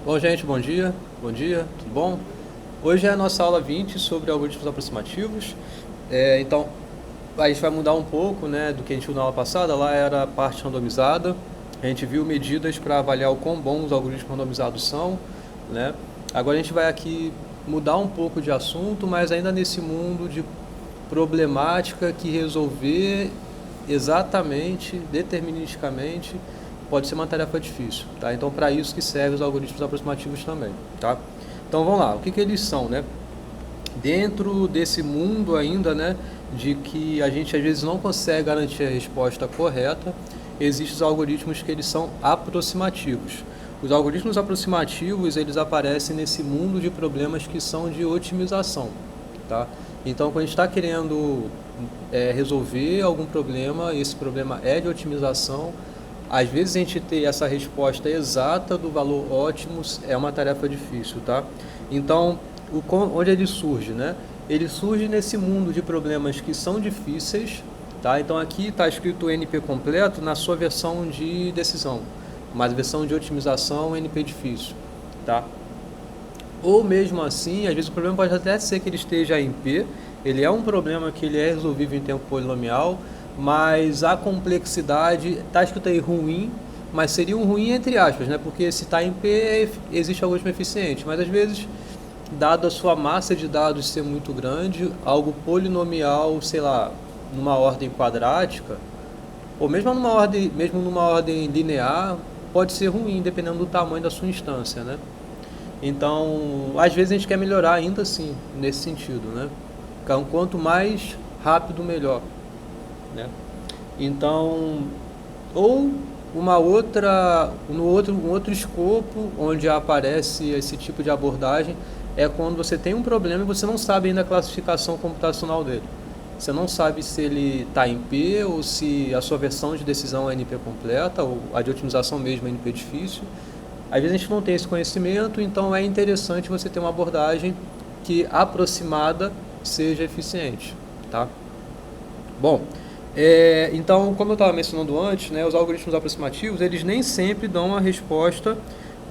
Bom, gente, bom dia, tudo bom? Hoje é a nossa aula 20 sobre algoritmos aproximativos. Então, a gente vai mudar um pouco, né, do que a gente viu na aula passada. Lá era a parte randomizada. A gente viu medidas para avaliar o quão bons os algoritmos randomizados são, né? Agora a gente vai aqui mudar um pouco de assunto, mas ainda nesse mundo de problemática que resolver exatamente, deterministicamente, pode ser uma tarefa difícil, tá? Então, para isso que servem os algoritmos aproximativos também, tá? Então, vamos lá. O que eles são, né? Dentro desse mundo ainda, né, de que a gente às vezes não consegue garantir a resposta correta, existem os algoritmos que eles são aproximativos. Os algoritmos aproximativos, eles aparecem nesse mundo de problemas que são de otimização, tá? Então, quando a gente está querendo resolver algum problema, esse problema é de otimização, às vezes a gente ter essa resposta exata do valor ótimo é uma tarefa difícil, tá? Então, onde ele surge, né? Ele surge nesse mundo de problemas que são difíceis, tá? Então aqui está escrito NP completo na sua versão de decisão, mas a versão de otimização NP difícil, tá? Ou mesmo assim, às vezes o problema pode até ser que ele esteja em P, ele é um problema que ele é resolvível em tempo polinomial, mas a complexidade, está escrito aí ruim, mas seria um ruim entre aspas, né? Porque se está em P, existe algoritmo eficiente, mas às vezes, dado a sua massa de dados ser muito grande, algo polinomial, sei lá, numa ordem quadrática, ou mesmo numa ordem linear, pode ser ruim, dependendo do tamanho da sua instância, né? Então, às vezes a gente quer melhorar ainda assim, nesse sentido, né? Então, quanto mais rápido, melhor, né? Então, ou um outro escopo onde aparece esse tipo de abordagem é quando você tem um problema e você não sabe ainda a classificação computacional dele. Você não sabe se ele está em P ou se a sua versão de decisão é NP completa ou a de otimização mesmo é NP difícil. Às vezes a gente não tem esse conhecimento, então é interessante você ter uma abordagem que aproximada seja eficiente, tá? Bom, então, como eu estava mencionando antes, né, os algoritmos aproximativos, eles nem sempre dão a resposta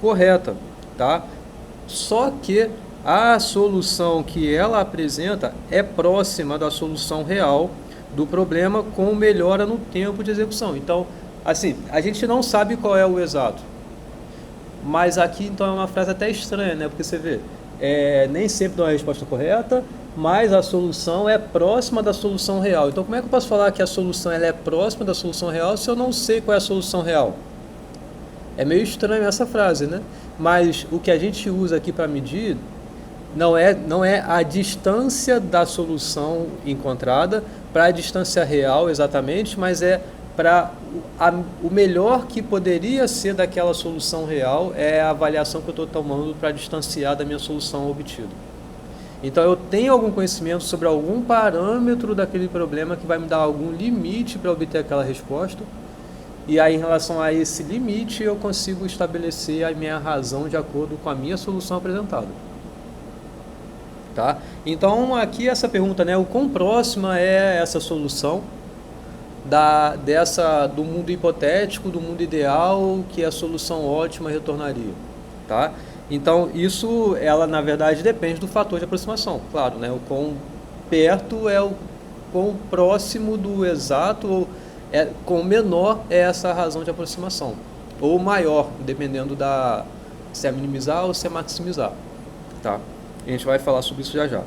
correta, tá? Só que a solução que ela apresenta é próxima da solução real do problema com melhora no tempo de execução. Então, assim, a gente não sabe qual é o exato, mas aqui então é uma frase até estranha, né? Porque você vê, nem sempre dá a resposta correta, mas a solução é próxima da solução real. Então como é que eu posso falar que a solução ela é próxima da solução real se eu não sei qual é a solução real? É meio estranho essa frase, né? Mas o que a gente usa aqui para medir não é a distância da solução encontrada para a distância real exatamente, mas é para o melhor que poderia ser daquela solução real é a avaliação que eu estou tomando para distanciar da minha solução obtida. Então eu tenho algum conhecimento sobre algum parâmetro daquele problema que vai me dar algum limite para obter aquela resposta. E aí, em relação a esse limite, eu consigo estabelecer a minha razão de acordo com a minha solução apresentada. Tá? Então, aqui essa pergunta, né, o quão próxima é essa solução do mundo hipotético, do mundo ideal, que a solução ótima retornaria, tá? Então, isso, ela na verdade depende do fator de aproximação, claro, né? O quão perto é o quão próximo do exato, ou quão menor é essa razão de aproximação, ou maior, dependendo se é minimizar ou se é maximizar, tá? A gente vai falar sobre isso já já.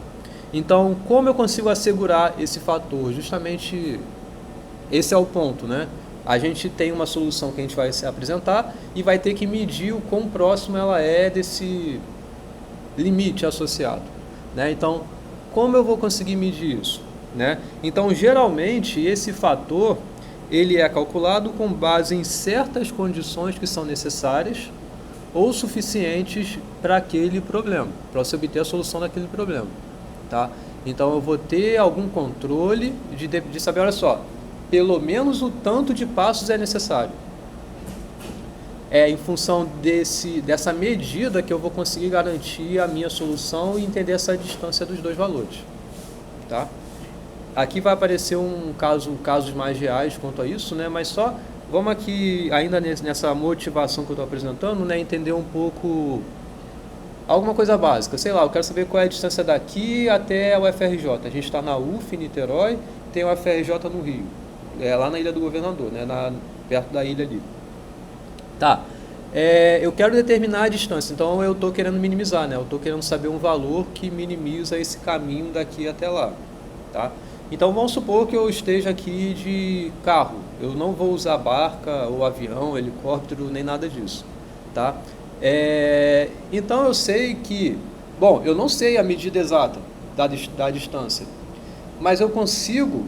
Então, como eu consigo assegurar esse fator? Justamente esse é o ponto, né? A gente tem uma solução que a gente vai se apresentar e vai ter que medir o quão próximo ela é desse limite associado, né? Então, como eu vou conseguir medir isso, né? Então, geralmente, esse fator, ele é calculado com base em certas condições que são necessárias ou suficientes para aquele problema, para você obter a solução daquele problema, tá? Então, eu vou ter algum controle de saber, olha só, pelo menos o tanto de passos é necessário. É em função dessa medida que eu vou conseguir garantir a minha solução e entender essa distância dos dois valores, tá? Aqui vai aparecer casos mais reais quanto a isso, né? Mas só vamos aqui, ainda nessa motivação que eu estou apresentando, né, entender um pouco alguma coisa básica. Sei lá, eu quero saber qual é a distância daqui até o UFRJ. A gente está na UF, em Niterói, tem o UFRJ no Rio, lá na Ilha do Governador, né, perto da ilha ali. Tá, eu quero determinar a distância, então eu estou querendo minimizar, né, eu estou querendo saber um valor que minimiza esse caminho daqui até lá, tá? Então vamos supor que eu esteja aqui de carro, eu não vou usar barca ou avião, helicóptero, nem nada disso, tá? Então eu sei que, bom, eu não sei a medida exata da distância, mas eu consigo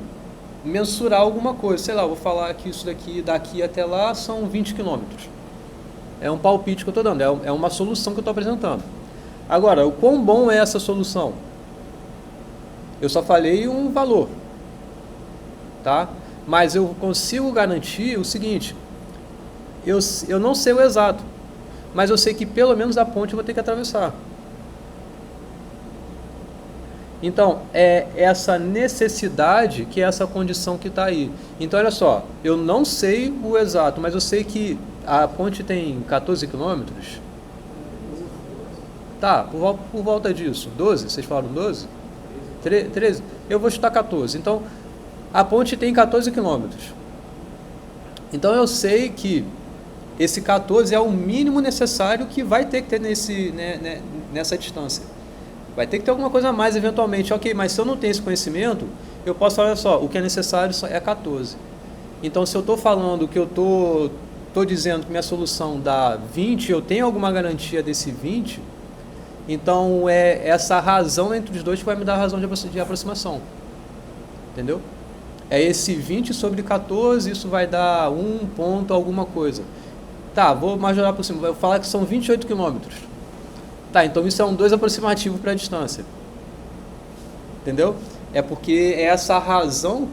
mensurar alguma coisa, sei lá, eu vou falar que isso daqui até lá são 20 quilômetros. É um palpite que eu estou dando, é uma solução que eu estou apresentando. Agora, o quão bom é essa solução? Eu só falei um valor, tá? Mas eu consigo garantir o seguinte, eu não sei o exato, mas eu sei que pelo menos a ponte eu vou ter que atravessar. Então, é essa necessidade que é essa condição que está aí. Então, olha só, eu não sei o exato, mas eu sei que a ponte tem 14 quilômetros. Tá, por volta disso. 12? Vocês falaram 12? 13? Eu vou chutar 14. Então, a ponte tem 14 quilômetros. Então, eu sei que esse 14 é o mínimo necessário que vai ter que ter nessa distância. Vai ter que ter alguma coisa a mais eventualmente. Ok, mas se eu não tenho esse conhecimento, eu posso falar, olha só, o que é necessário é 14. Então, se eu estou falando que eu estou dizendo que minha solução dá 20, eu tenho alguma garantia desse 20, então é essa razão entre os dois que vai me dar a razão de aproximação. Entendeu? É esse 20 sobre 14, isso vai dar 1 ponto alguma coisa. Tá, vou majorar por cima, vou falar que são 28 quilômetros. Tá, então isso é um 2 aproximativo para a distância. Entendeu? É porque é essa razão,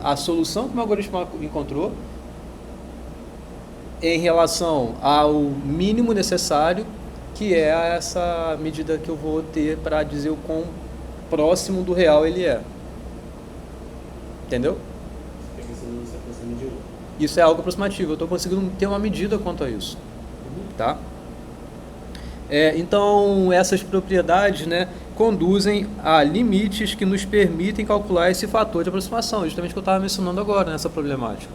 a solução que o algoritmo encontrou em relação ao mínimo necessário, que é essa medida que eu vou ter para dizer o quão próximo do real ele é. Entendeu? Isso é algo aproximativo, eu estou conseguindo ter uma medida quanto a isso. Tá? Então, essas propriedades, né, conduzem a limites que nos permitem calcular esse fator de aproximação, justamente o que eu estava mencionando agora nessa problemática.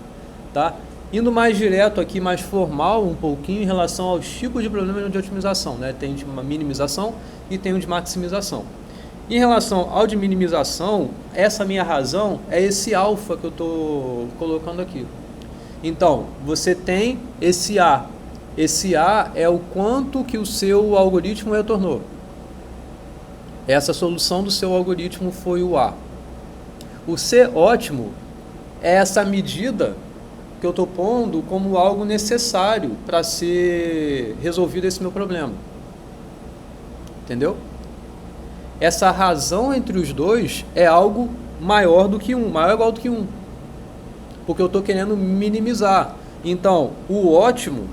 Tá? Indo mais direto aqui, mais formal um pouquinho em relação aos tipos de problemas de otimização, né? Tem de uma minimização e tem um de maximização. Em relação ao de minimização, essa minha razão é esse alfa que eu estou colocando aqui. Então, você tem esse A. Esse A é o quanto que o seu algoritmo retornou. Essa solução do seu algoritmo foi o A. O C ótimo é essa medida que eu estou pondo como algo necessário para ser resolvido esse meu problema. Entendeu? Essa razão entre os dois é algo maior do que 1, maior ou igual do que 1. Porque eu estou querendo minimizar. Então, o ótimo,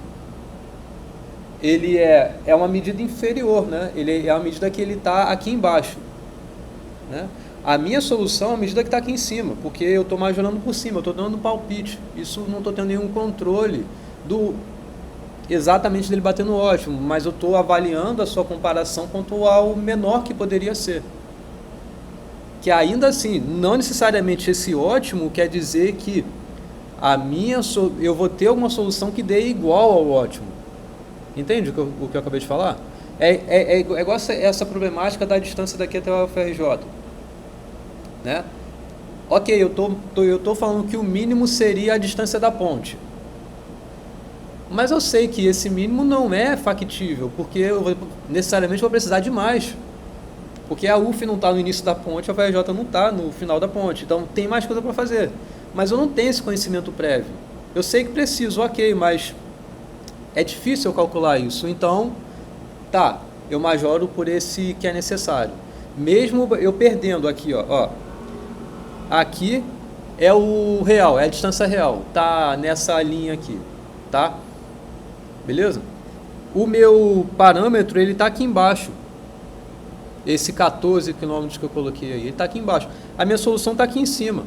ele é uma medida inferior, né? Ele é uma medida que ele está aqui embaixo, né? A minha solução é a medida que está aqui em cima, porque eu estou majorando por cima, eu estou dando um palpite. Isso não estou tendo nenhum controle exatamente dele bater no ótimo, mas eu estou avaliando a sua comparação quanto ao menor que poderia ser. Que ainda assim, não necessariamente esse ótimo quer dizer que eu vou ter alguma solução que dê igual ao ótimo. Entende o que eu acabei de falar? É igual essa problemática da distância daqui até o UFRJ. Né? Ok, eu tô falando que o mínimo seria a distância da ponte. Mas eu sei que esse mínimo não é factível, porque necessariamente vou precisar de mais. Porque a UF não está no início da ponte, a UFRJ não está no final da ponte. Então tem mais coisa para fazer. Mas eu não tenho esse conhecimento prévio. Eu sei que preciso, ok, mas é difícil eu calcular isso. Então, tá, eu majoro por esse que é necessário. Mesmo eu perdendo aqui, ó. Aqui é o real, é a distância real. Tá nessa linha aqui, tá? Beleza? O meu parâmetro, ele tá aqui embaixo. Esse 14 km que eu coloquei aí, ele tá aqui embaixo. A minha solução tá aqui em cima.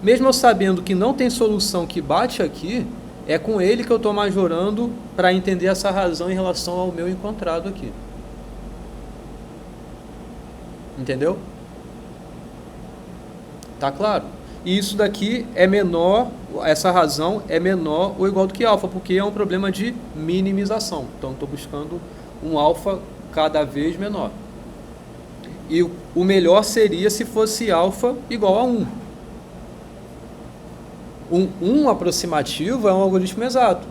Mesmo eu sabendo que não tem solução que bate aqui, É com ele que eu estou majorando para entender essa razão em relação ao meu encontrado aqui. Entendeu? Tá claro? E isso daqui é menor, essa razão é menor ou igual do que alfa, porque é um problema de minimização. Então, estou buscando um alfa cada vez menor. E o melhor seria se fosse alfa igual a 1. Um aproximativo é um algoritmo exato.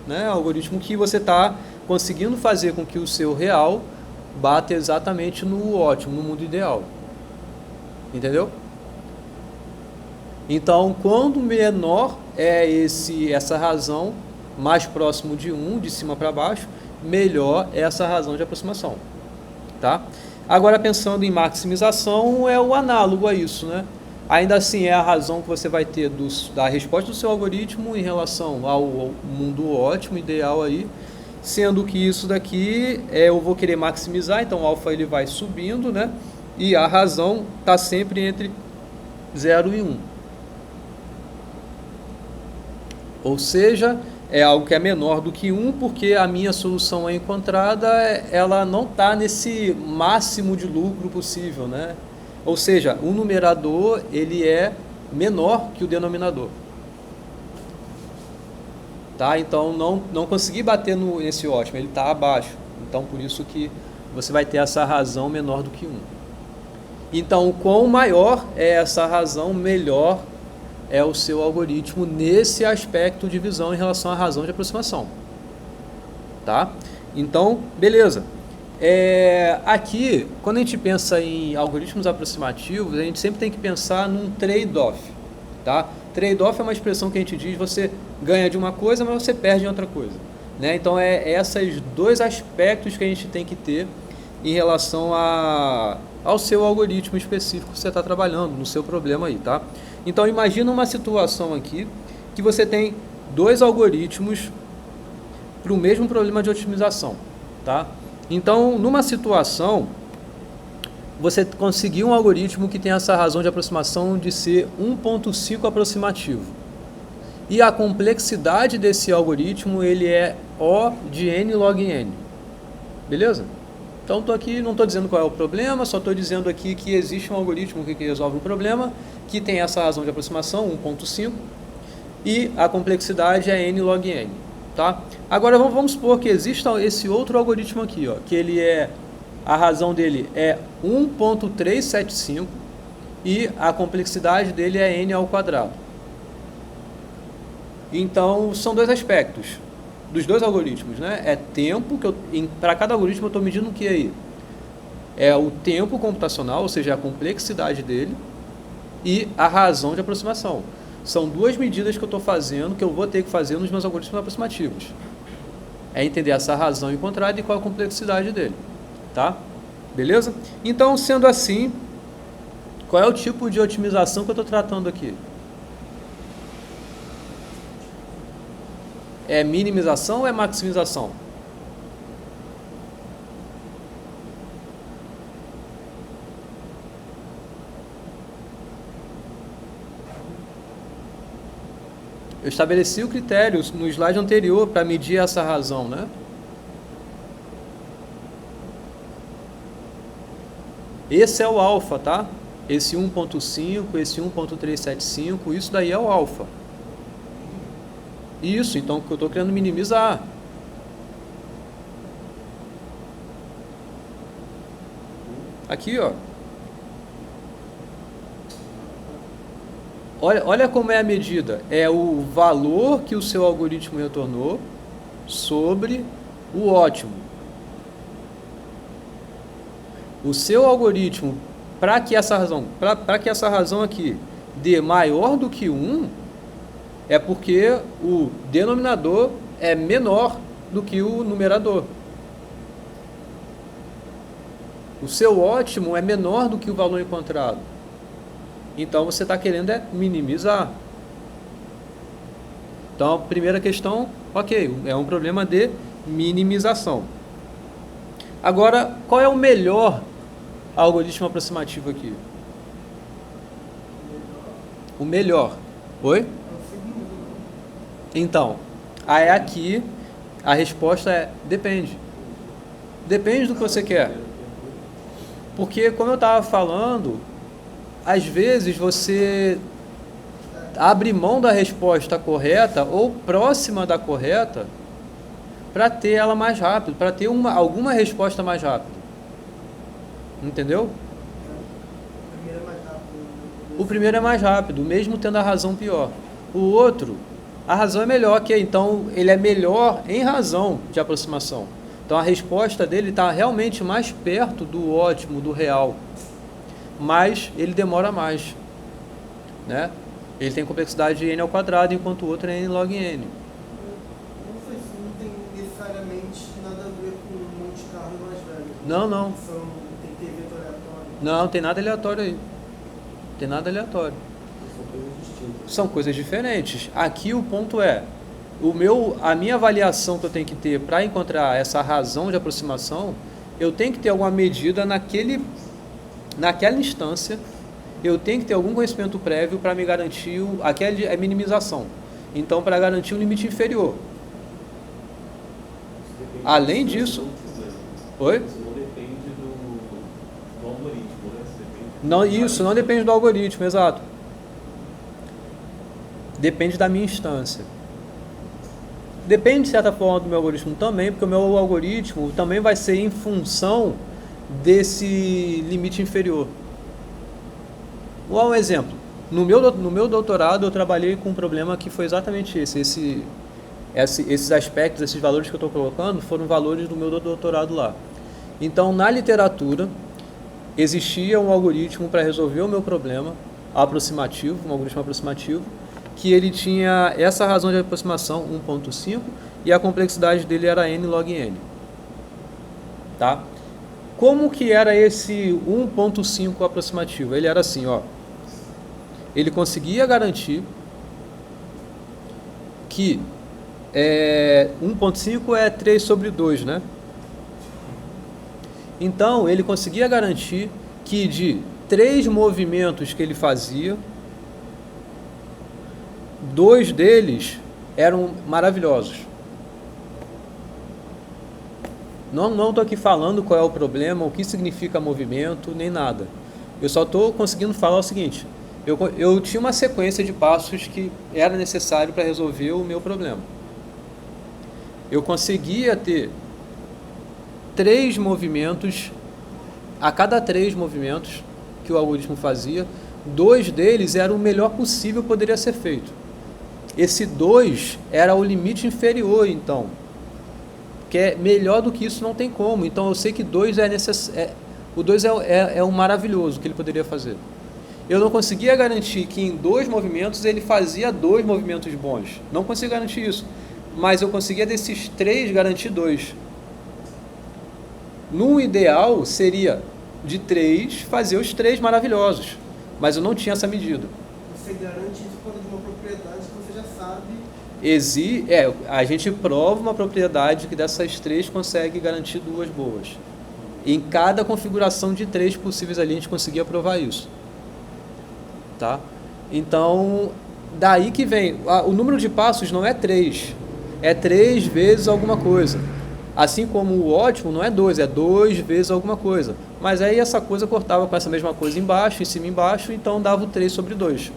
Né? É um algoritmo que você está conseguindo fazer com que o seu real bata exatamente no ótimo, no mundo ideal. Entendeu? Então, quanto menor é essa razão, mais próximo de 1, de cima para baixo, melhor é essa razão de aproximação. Tá? Agora, pensando em maximização, é o análogo a isso. Né? Ainda assim, é a razão que você vai ter da resposta do seu algoritmo em relação ao mundo ótimo, ideal aí, sendo que isso daqui eu vou querer maximizar, então o alfa ele vai subindo, né? E a razão está sempre entre 0 e 1. Ou seja, é algo que é menor do que 1, porque a minha solução é encontrada, ela não está nesse máximo de lucro possível, né? Ou seja, o numerador ele é menor que o denominador. Tá? Então, não consegui bater nesse ótimo, ele está abaixo. Então, por isso que você vai ter essa razão menor do que 1. Então, quão maior é essa razão, melhor é o seu algoritmo nesse aspecto de visão em relação à razão de aproximação. Tá? Então, beleza. Aqui, quando a gente pensa em algoritmos aproximativos, a gente sempre tem que pensar num trade-off. Tá? Trade-off é uma expressão que a gente diz, você ganha de uma coisa, mas você perde em outra coisa. Né? Então, esses dois aspectos que a gente tem que ter em relação ao seu algoritmo específico que você está trabalhando, no seu problema aí, tá? Então, imagina uma situação aqui que você tem dois algoritmos para o mesmo problema de otimização, tá? Então, numa situação, você conseguiu um algoritmo que tem essa razão de aproximação de ser 1.5 aproximativo. E a complexidade desse algoritmo, ele é O de n log n. Beleza? Então, estou aqui, não estou dizendo qual é o problema, só estou dizendo aqui que existe um algoritmo que resolve um problema, que tem essa razão de aproximação, 1.5, e a complexidade é n log n. Tá? Agora, vamos supor que exista esse outro algoritmo aqui, ó, que a razão dele é 1.375 e a complexidade dele é n ao quadrado. Então, são dois aspectos dos dois algoritmos, né? É tempo, para cada algoritmo eu estou medindo o que aí? É o tempo computacional, ou seja, a complexidade dele, e a razão de aproximação. São duas medidas que eu estou fazendo, que eu vou ter que fazer nos meus algoritmos aproximativos. É entender essa razão encontrada e qual a complexidade dele. Tá? Beleza? Então, sendo assim, qual é o tipo de otimização que eu estou tratando aqui? É minimização ou é maximização? Eu estabeleci o critério no slide anterior para medir essa razão, né? Esse é o alfa, tá? Esse 1.5, esse 1.375, isso daí é o alfa. Isso, então eu estou querendo minimizar. Aqui, ó. Olha como é a medida. É o valor que o seu algoritmo retornou sobre o ótimo. O seu algoritmo, para que essa razão aqui dê maior do que 1, é porque o denominador é menor do que o numerador. O seu ótimo é menor do que o valor encontrado. Então, você está querendo minimizar. Então, a primeira questão, ok, é um problema de minimização. Agora, qual é o melhor algoritmo aproximativo aqui? O melhor. Oi? Então, aí aqui a resposta é depende. Depende do que você quer. Porque, como eu estava falando, às vezes você abre mão da resposta correta ou próxima da correta para ter ela mais rápido, para ter alguma resposta mais rápida. Entendeu? O primeiro é mais rápido, mesmo tendo a razão pior. O outro, a razão é melhor, então ele é melhor em razão de aproximação. Então a resposta dele está realmente mais perto do ótimo, do real. Mas ele demora mais. Né? Ele tem complexidade de n ao quadrado, enquanto o outro é n log n. Isso não tem necessariamente nada a ver com Monte Carlo mais velho. Não. Tem que ter vetor aleatório. Não, tem nada aleatório aí. Tem nada aleatório. São coisas distintas. São coisas diferentes. Aqui o ponto é, a minha avaliação que eu tenho que ter para encontrar essa razão de aproximação, eu tenho que ter alguma medida naquela instância, eu tenho que ter algum conhecimento prévio para me garantir aquela minimização. Então, para garantir um limite inferior. Além disso... Oi? Isso não depende do algoritmo, né? Não, isso não depende do algoritmo, exato. Depende da minha instância. Depende, de certa forma, do meu algoritmo também, porque o meu algoritmo também vai ser em função desse limite inferior. Vou dar um exemplo. No meu doutorado, eu trabalhei com um problema que foi exatamente esse. Esses aspectos, esses valores que eu estou colocando, foram valores do meu doutorado lá. Então, na literatura, existia um algoritmo para resolver o meu problema aproximativo, um algoritmo aproximativo, que ele tinha essa razão de aproximação 1.5 e a complexidade dele era n log n. Tá? Como que era esse 1.5 aproximativo? Ele era assim, ó. Ele conseguia garantir que 1.5 é 3 sobre 2, né? Então, ele conseguia garantir que de 3 movimentos que ele fazia, 2 deles eram maravilhosos. Não estou aqui falando qual é o problema, o que significa movimento, nem nada. Eu só estou conseguindo falar o seguinte. Eu tinha uma sequência de passos que era necessário para resolver o meu problema. Eu conseguia ter 3 movimentos, a cada 3 movimentos que o algoritmo fazia, 2 deles eram o melhor possível que poderia ser feito. Esse 2 era o limite inferior, então. Que é melhor do que isso não tem como. Então eu sei que 2 é necessário. O 2 é um maravilhoso que ele poderia fazer. Eu não conseguia garantir que em 2 movimentos ele fazia 2 movimentos bons. Não conseguia garantir isso. Mas eu conseguia desses 3 garantir 2. No ideal seria de 3 fazer os 3 maravilhosos. Mas eu não tinha essa medida. Você garante isso quando de uma propriedade que você já sabe. A gente prova uma propriedade que dessas 3 consegue garantir 2 boas. Em cada configuração de 3 possíveis ali a gente conseguia provar isso. Tá? Então, daí que vem, o número de passos não é 3, é 3 vezes alguma coisa. Assim como o ótimo não é 2, é 2 vezes alguma coisa. Mas aí essa coisa cortava com essa mesma coisa embaixo, em cima e embaixo, então dava o 3 sobre 2.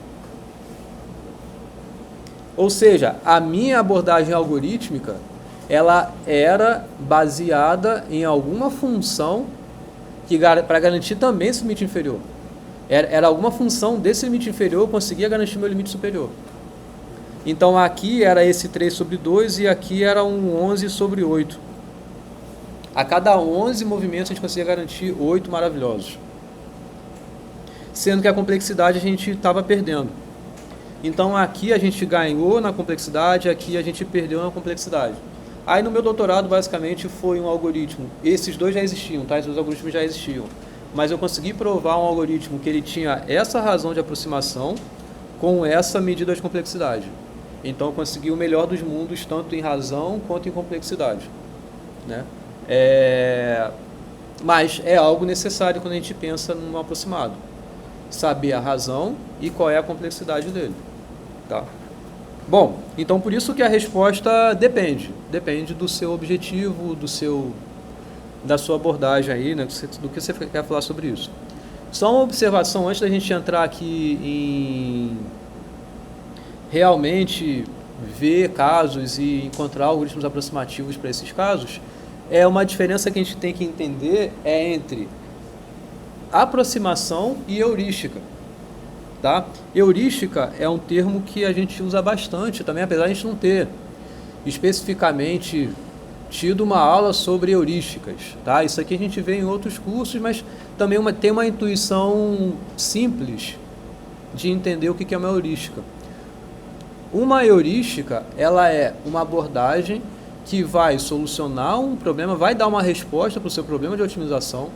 Ou seja, a minha abordagem algorítmica, ela era baseada em alguma função para garantir também esse limite inferior. Era alguma função desse limite inferior, eu conseguia garantir meu limite superior. Então aqui era esse 3 sobre 2 e aqui era um 11 sobre 8. A cada 11 movimentos a gente conseguia garantir 8 maravilhosos. Sendo que a complexidade a gente estava perdendo. Então aqui a gente ganhou na complexidade, aqui a gente perdeu na complexidade. Aí no meu doutorado basicamente foi um algoritmo. Esses 2 já existiam, tá? Esses algoritmos já existiam. Mas eu consegui provar um algoritmo que ele tinha essa razão de aproximação com essa medida de complexidade. Então eu consegui o melhor dos mundos, tanto em razão quanto em complexidade. Né? Mas é algo necessário quando a gente pensa num aproximado. Saber a razão e qual é a complexidade dele. Tá? Bom, então por isso que a resposta depende do seu objetivo, da sua abordagem aí, né, do que você quer falar sobre isso. Só uma observação antes da gente entrar aqui em realmente ver casos e encontrar algoritmos aproximativos para esses casos, é uma diferença que a gente tem que entender entre aproximação e heurística. Tá? Heurística é um termo que a gente usa bastante também, apesar de a gente não ter especificamente tido uma aula sobre heurísticas. Tá? Isso aqui a gente vê em outros cursos, mas também tem uma intuição simples de entender o que é uma heurística. Uma heurística, ela é uma abordagem que vai solucionar um problema, vai dar uma resposta para o seu problema de otimização,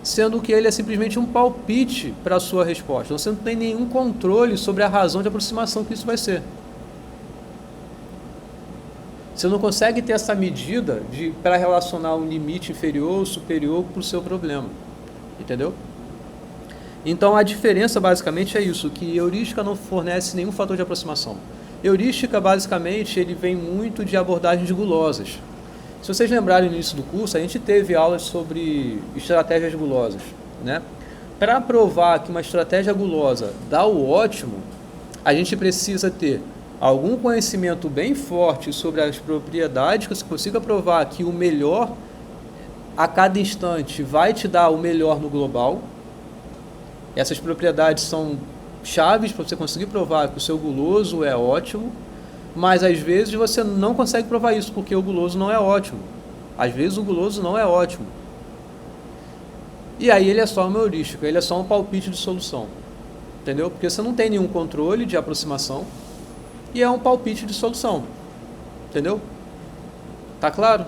sendo que ele é simplesmente um palpite para a sua resposta. Então, você não tem nenhum controle sobre a razão de aproximação que isso vai ser. Você não consegue ter essa medida para relacionar um limite inferior ou superior para o seu problema. Entendeu? Então, a diferença basicamente é isso, que heurística não fornece nenhum fator de aproximação. Heurística, basicamente, ele vem muito de abordagens gulosas. Se vocês lembrarem no início do curso, a gente teve aulas sobre estratégias gulosas, né? Para provar que uma estratégia gulosa dá o ótimo, a gente precisa ter algum conhecimento bem forte sobre as propriedades, que você consiga provar que o melhor a cada instante vai te dar o melhor no global. Essas propriedades são chaves para você conseguir provar que o seu guloso é ótimo, mas às vezes você não consegue provar isso porque o guloso não é ótimo. Às vezes o guloso não é ótimo. E aí ele é só uma heurística, ele é só um palpite de solução. Entendeu? Porque você não tem nenhum controle de aproximação e é um palpite de solução. Entendeu? Tá claro?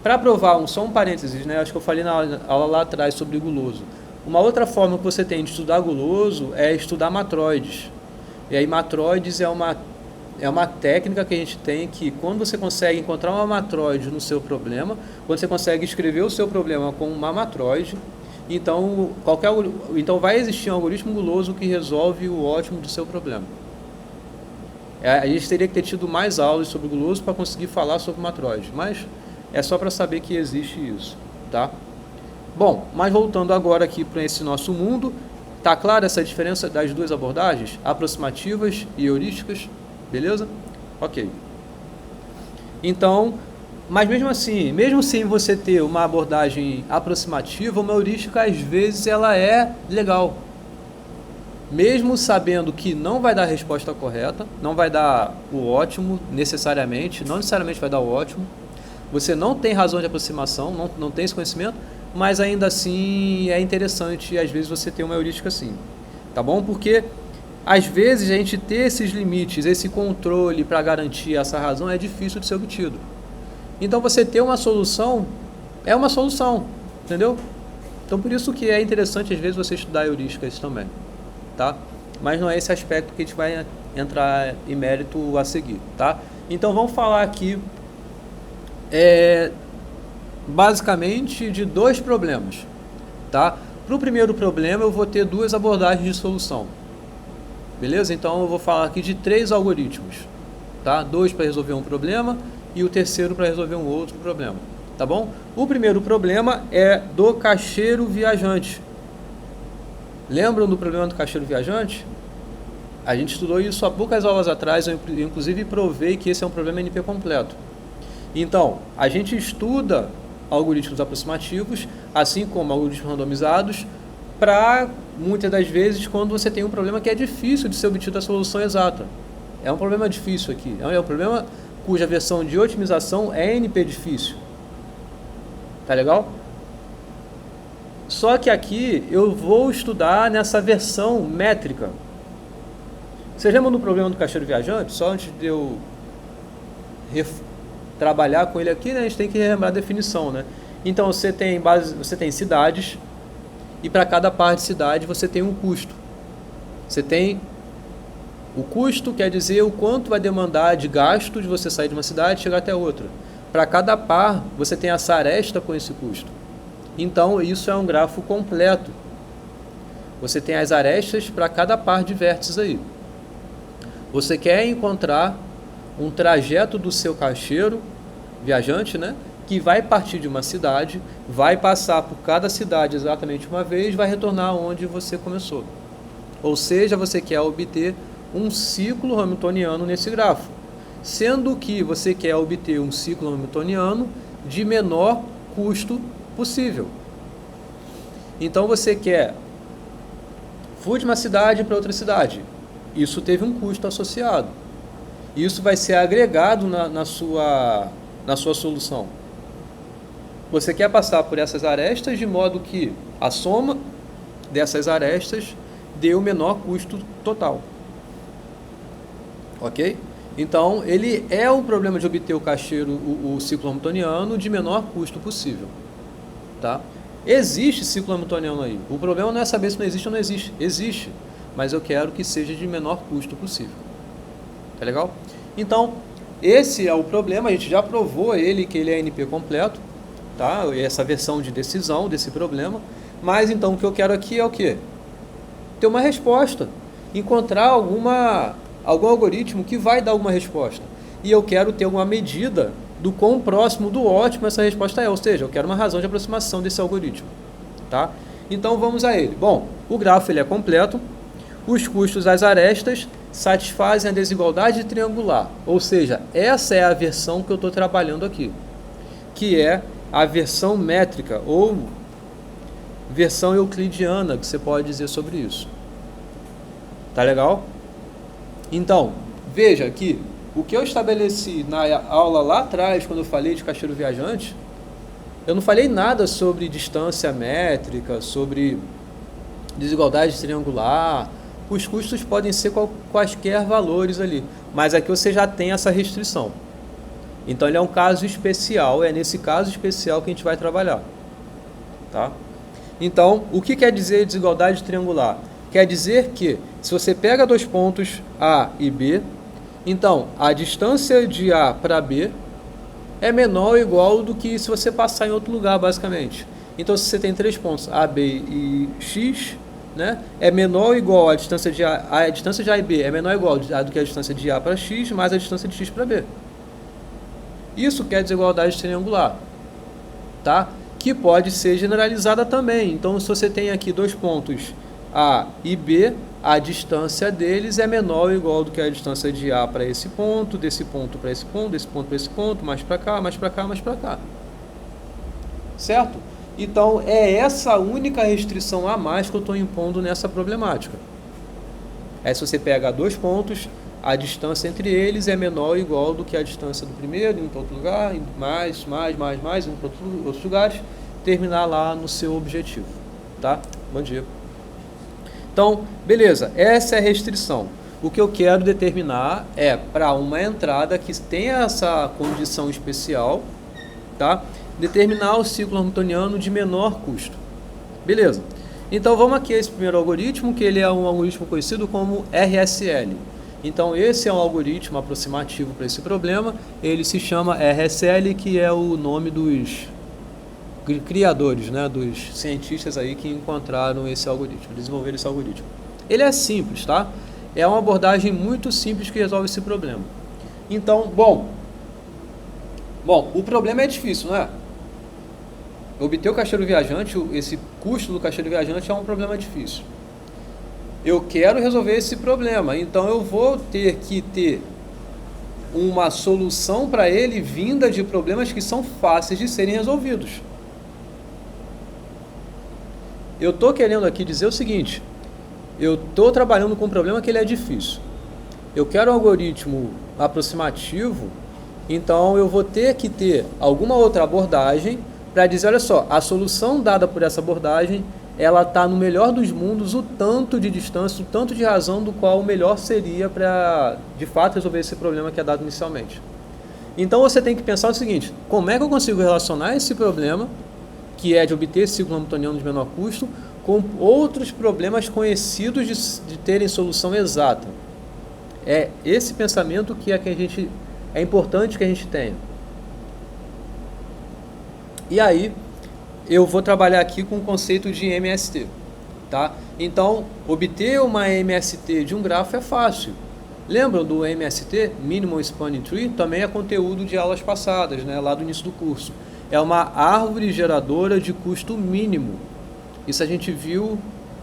Para provar, só um parênteses, né? Acho que eu falei na aula lá atrás sobre guloso. Uma outra forma que você tem de estudar guloso é estudar matroides. E aí matroides é uma técnica que a gente tem que, quando você consegue encontrar uma matroide no seu problema, quando você consegue escrever o seu problema com uma matroide, então vai existir um algoritmo guloso que resolve o ótimo do seu problema. A gente teria que ter tido mais aulas sobre guloso para conseguir falar sobre matroide, mas é só para saber que existe isso, tá? Bom, mas voltando agora aqui para esse nosso mundo, tá clara essa diferença das duas abordagens, aproximativas e heurísticas, beleza? Ok. Então, mas mesmo assim, mesmo sem você ter uma abordagem aproximativa, uma heurística às vezes ela é legal. Mesmo sabendo que não vai dar a resposta correta, não vai dar o ótimo necessariamente, não necessariamente vai dar o ótimo, você não tem razão de aproximação, não tem esse conhecimento, mas ainda assim é interessante às vezes você ter uma heurística assim, tá bom? Porque às vezes a gente ter esses limites, esse controle para garantir essa razão é difícil de ser obtido. Então você ter uma solução é uma solução, entendeu? Então por isso que é interessante às vezes você estudar heurísticas também, tá? Mas não é esse aspecto que a gente vai entrar em mérito a seguir, tá? Então vamos falar aqui basicamente de dois problemas, tá? Para o primeiro problema eu vou ter duas abordagens de solução, beleza? Então eu vou falar aqui de 3 algoritmos, tá? 2 para resolver um problema e o terceiro para resolver um outro problema, tá bom? O primeiro problema é do caixeiro viajante. Lembram do problema do caixeiro viajante? A gente estudou isso há poucas aulas atrás, eu inclusive provei que esse é um problema NP completo. Então, a gente estuda algoritmos aproximativos, assim como algoritmos randomizados, para, muitas das vezes, quando você tem um problema que é difícil de ser obtido a solução exata. É um problema difícil aqui, é um problema cuja versão de otimização é NP difícil. Tá legal? Só que aqui eu vou estudar nessa versão métrica. Vocês lembram do problema do caixeiro viajante? Só antes de eu trabalhar com ele aqui, né, a gente tem que lembrar a definição, né? Então você tem cidades e para cada par de cidade você tem um custo. Você tem o custo, quer dizer o quanto vai demandar de gasto de você sair de uma cidade e chegar até outra. Para cada par você tem essa aresta com esse custo. Então isso é um grafo completo. Você tem as arestas para cada par de vértices aí. Você quer encontrar um trajeto do seu caixeiro viajante, né? Que vai partir de uma cidade, vai passar por cada cidade exatamente uma vez, vai retornar onde você começou. Ou seja, você quer obter um ciclo hamiltoniano nesse grafo, sendo que você quer obter um ciclo hamiltoniano de menor custo possível. Então você quer fui de uma cidade para outra cidade. Isso teve um custo associado. Isso vai ser agregado na sua solução. Você quer passar por essas arestas de modo que a soma dessas arestas dê o menor custo total. Ok? Então, ele é o problema de obter o caixeiro, o ciclo hamiltoniano de menor custo possível. Tá? Existe ciclo hamiltoniano aí. O problema não é saber se não existe ou não existe. Existe, mas eu quero que seja de menor custo possível. Tá legal? Então, esse é o problema. A gente já provou que ele é NP completo, tá? Essa versão de decisão desse problema. Mas então o que eu quero aqui é o quê? Ter uma resposta. Encontrar algum algoritmo que vai dar alguma resposta. E eu quero ter uma medida do quão próximo do ótimo essa resposta é. Ou seja, eu quero uma razão de aproximação desse algoritmo. Tá? Então vamos a ele. Bom, o grafo ele é completo. Os custos das arestas satisfazem a desigualdade triangular. Ou seja, essa é a versão que eu estou trabalhando aqui. Que é a versão métrica ou versão euclidiana, que você pode dizer sobre isso. Tá legal? Então, veja que o que eu estabeleci na aula lá atrás, quando eu falei de caixeiro viajante, eu não falei nada sobre distância métrica, sobre desigualdade triangular. Os custos podem ser quaisquer valores ali, mas aqui você já tem essa restrição. Então ele é um caso especial, é nesse caso especial que a gente vai trabalhar. Tá? Então, o que quer dizer desigualdade triangular? Quer dizer que, se você pega dois pontos A e B, então a distância de A para B é menor ou igual do que se você passar em outro lugar, basicamente. Então, se você tem três pontos A, B e X, né, é menor ou igual a distância de A e B é menor ou igual do que a distância de A para X mais a distância de X para B. Isso que é desigualdade triangular, tá? Que pode ser generalizada também. Então, se você tem aqui dois pontos A e B, a distância deles é menor ou igual do que a distância de A para esse ponto, desse ponto para esse ponto, desse ponto para esse ponto, mais para cá, mais para cá, mais para cá. Certo? Então, é essa única restrição a mais que eu estou impondo nessa problemática. É se você pega dois pontos, a distância entre eles é menor ou igual do que a distância do primeiro, indo para outro lugar, indo mais, indo para outros lugares, terminar lá no seu objetivo. Tá? Bom dia. Então, beleza, essa é a restrição. O que eu quero determinar é para uma entrada que tenha essa condição especial, tá? Determinar o ciclo hamiltoniano de menor custo. Beleza. Então vamos aqui a esse primeiro algoritmo, que ele é um algoritmo conhecido como RSL. Então esse é um algoritmo aproximativo para esse problema. Ele se chama RSL, que é o nome dos criadores, né, dos cientistas aí que encontraram esse algoritmo, desenvolveram esse algoritmo. Ele é simples, tá? É uma abordagem muito simples que resolve esse problema. Então, bom, o problema é difícil, não é? Obter o caixeiro viajante, esse custo do caixeiro viajante é um problema difícil. Eu quero resolver esse problema, então eu vou ter que ter uma solução para ele vinda de problemas que são fáceis de serem resolvidos. Eu estou querendo aqui dizer o seguinte: eu estou trabalhando com um problema que ele é difícil. Eu quero um algoritmo aproximativo, então eu vou ter que ter alguma outra abordagem para dizer, olha só, a solução dada por essa abordagem, ela está no melhor dos mundos, o tanto de distância, o tanto de razão do qual o melhor seria para, de fato, resolver esse problema que é dado inicialmente. Então você tem que pensar o seguinte: como é que eu consigo relacionar esse problema, que é de obter esse ciclo hamiltoniano de menor custo, com outros problemas conhecidos de terem solução exata? É esse pensamento que é importante que a gente tenha. E aí, eu vou trabalhar aqui com o conceito de MST. Tá? Então, obter uma MST de um grafo é fácil. Lembram do MST, Minimum Spanning Tree? Também é conteúdo de aulas passadas, né, lá do início do curso. É uma árvore geradora de custo mínimo. Isso a gente viu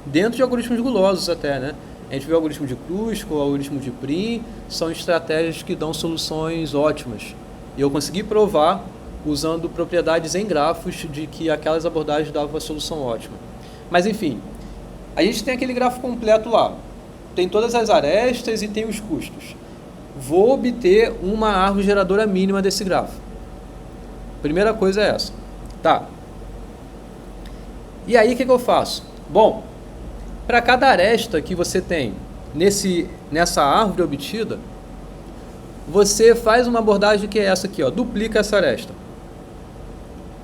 dentro de algoritmos gulosos até, né? A gente viu o algoritmo de Kruskal, o algoritmo de Prim, são estratégias que dão soluções ótimas. E eu consegui provar, usando propriedades em grafos, de que aquelas abordagens davam uma solução ótima. Mas enfim, a gente tem aquele grafo completo lá. Tem todas as arestas e tem os custos. Vou obter uma árvore geradora mínima desse grafo. Primeira coisa é essa. Tá. E aí o que eu faço? Bom, para cada aresta que você tem nessa árvore obtida, você faz uma abordagem que é essa aqui, ó, duplica essa aresta.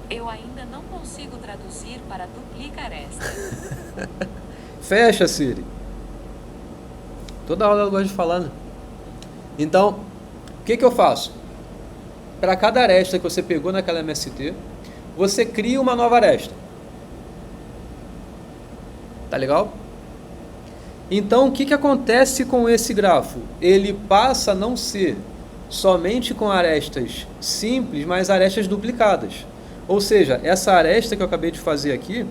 Eu ainda não consigo traduzir para duplicar esta. Fecha, Siri. Toda hora eu gosto de falar, né? Então, o que eu faço? Para cada aresta que você pegou naquela MST, você cria uma nova aresta. Tá legal? Então, o que acontece com esse grafo? Ele passa a não ser somente com arestas simples, mas arestas duplicadas. Ou seja, essa aresta que eu acabei de fazer aqui,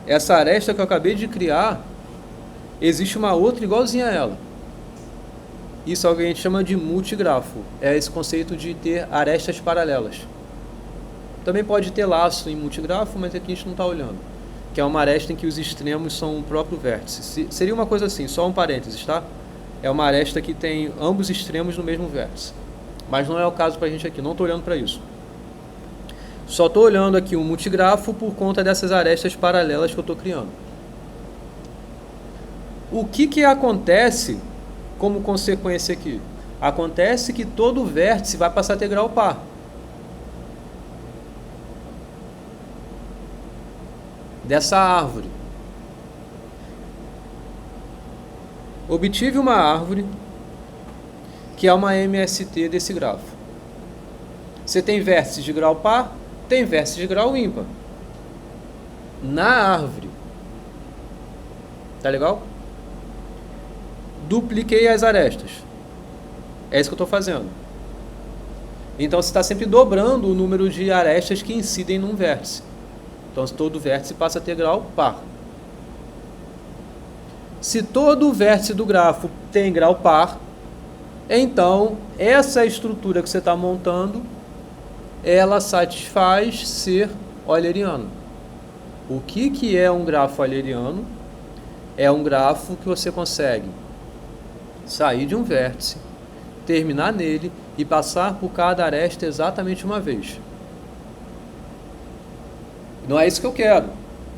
essa aresta que eu acabei de criar, existe uma outra igualzinha a ela. Isso é o que a gente chama de multigrafo. É esse conceito de ter arestas paralelas. Também pode ter laço em multigrafo, mas aqui a gente não está olhando. Que é uma aresta em que os extremos são o próprio vértice. Seria uma coisa assim, só um parênteses, tá? É uma aresta que tem ambos extremos no mesmo vértice. Mas não é o caso para a gente aqui, não estou olhando para isso. Só estou olhando aqui um multigrafo por conta dessas arestas paralelas que eu estou criando. O que acontece como consequência aqui? Acontece que todo vértice vai passar a ter grau par. Dessa árvore. Obtive uma árvore que é uma MST desse grafo. Você tem vértices de grau par, tem vértices de grau ímpar. Na árvore. Tá legal? Dupliquei as arestas. É isso que eu estou fazendo. Então você está sempre dobrando o número de arestas que incidem num vértice. Então todo vértice passa a ter grau par. Se todo vértice do grafo tem grau par, então essa estrutura que você está montando, ela satisfaz ser euleriano. O que é um grafo euleriano? É um grafo que você consegue sair de um vértice, terminar nele e passar por cada aresta exatamente uma vez. Não é isso que eu quero.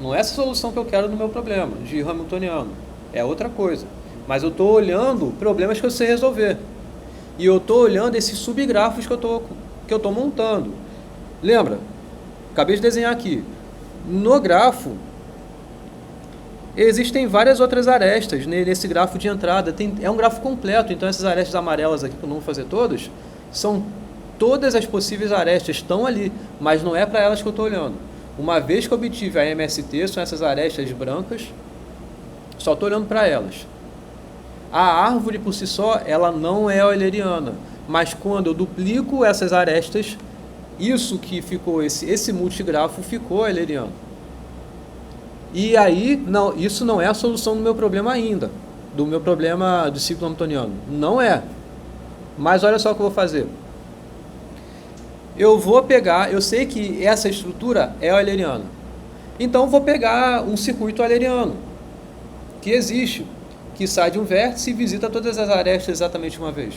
Não é essa solução que eu quero no meu problema de hamiltoniano. É outra coisa. Mas eu estou olhando problemas que eu sei resolver. E eu estou olhando esses subgrafos que eu estou montando. Lembra? Acabei de desenhar aqui. No grafo, existem várias outras arestas nesse grafo de entrada. É um grafo completo, então essas arestas amarelas aqui, que eu não vou fazer todas, são todas as possíveis arestas, estão ali, mas não é para elas que eu estou olhando. Uma vez que eu obtive a MST, são essas arestas brancas, só estou olhando para elas. A árvore por si só, ela não é euleriana, mas quando eu duplico essas arestas, isso que ficou, esse multigrafo ficou euleriano. E aí, não, isso não é a solução do meu problema ainda, do meu problema do ciclo hamiltoniano. Não é. Mas olha só o que eu vou fazer. Eu vou pegar, eu sei que essa estrutura é euleriana. Então, eu vou pegar um circuito euleriano, que existe, que sai de um vértice e visita todas as arestas exatamente uma vez.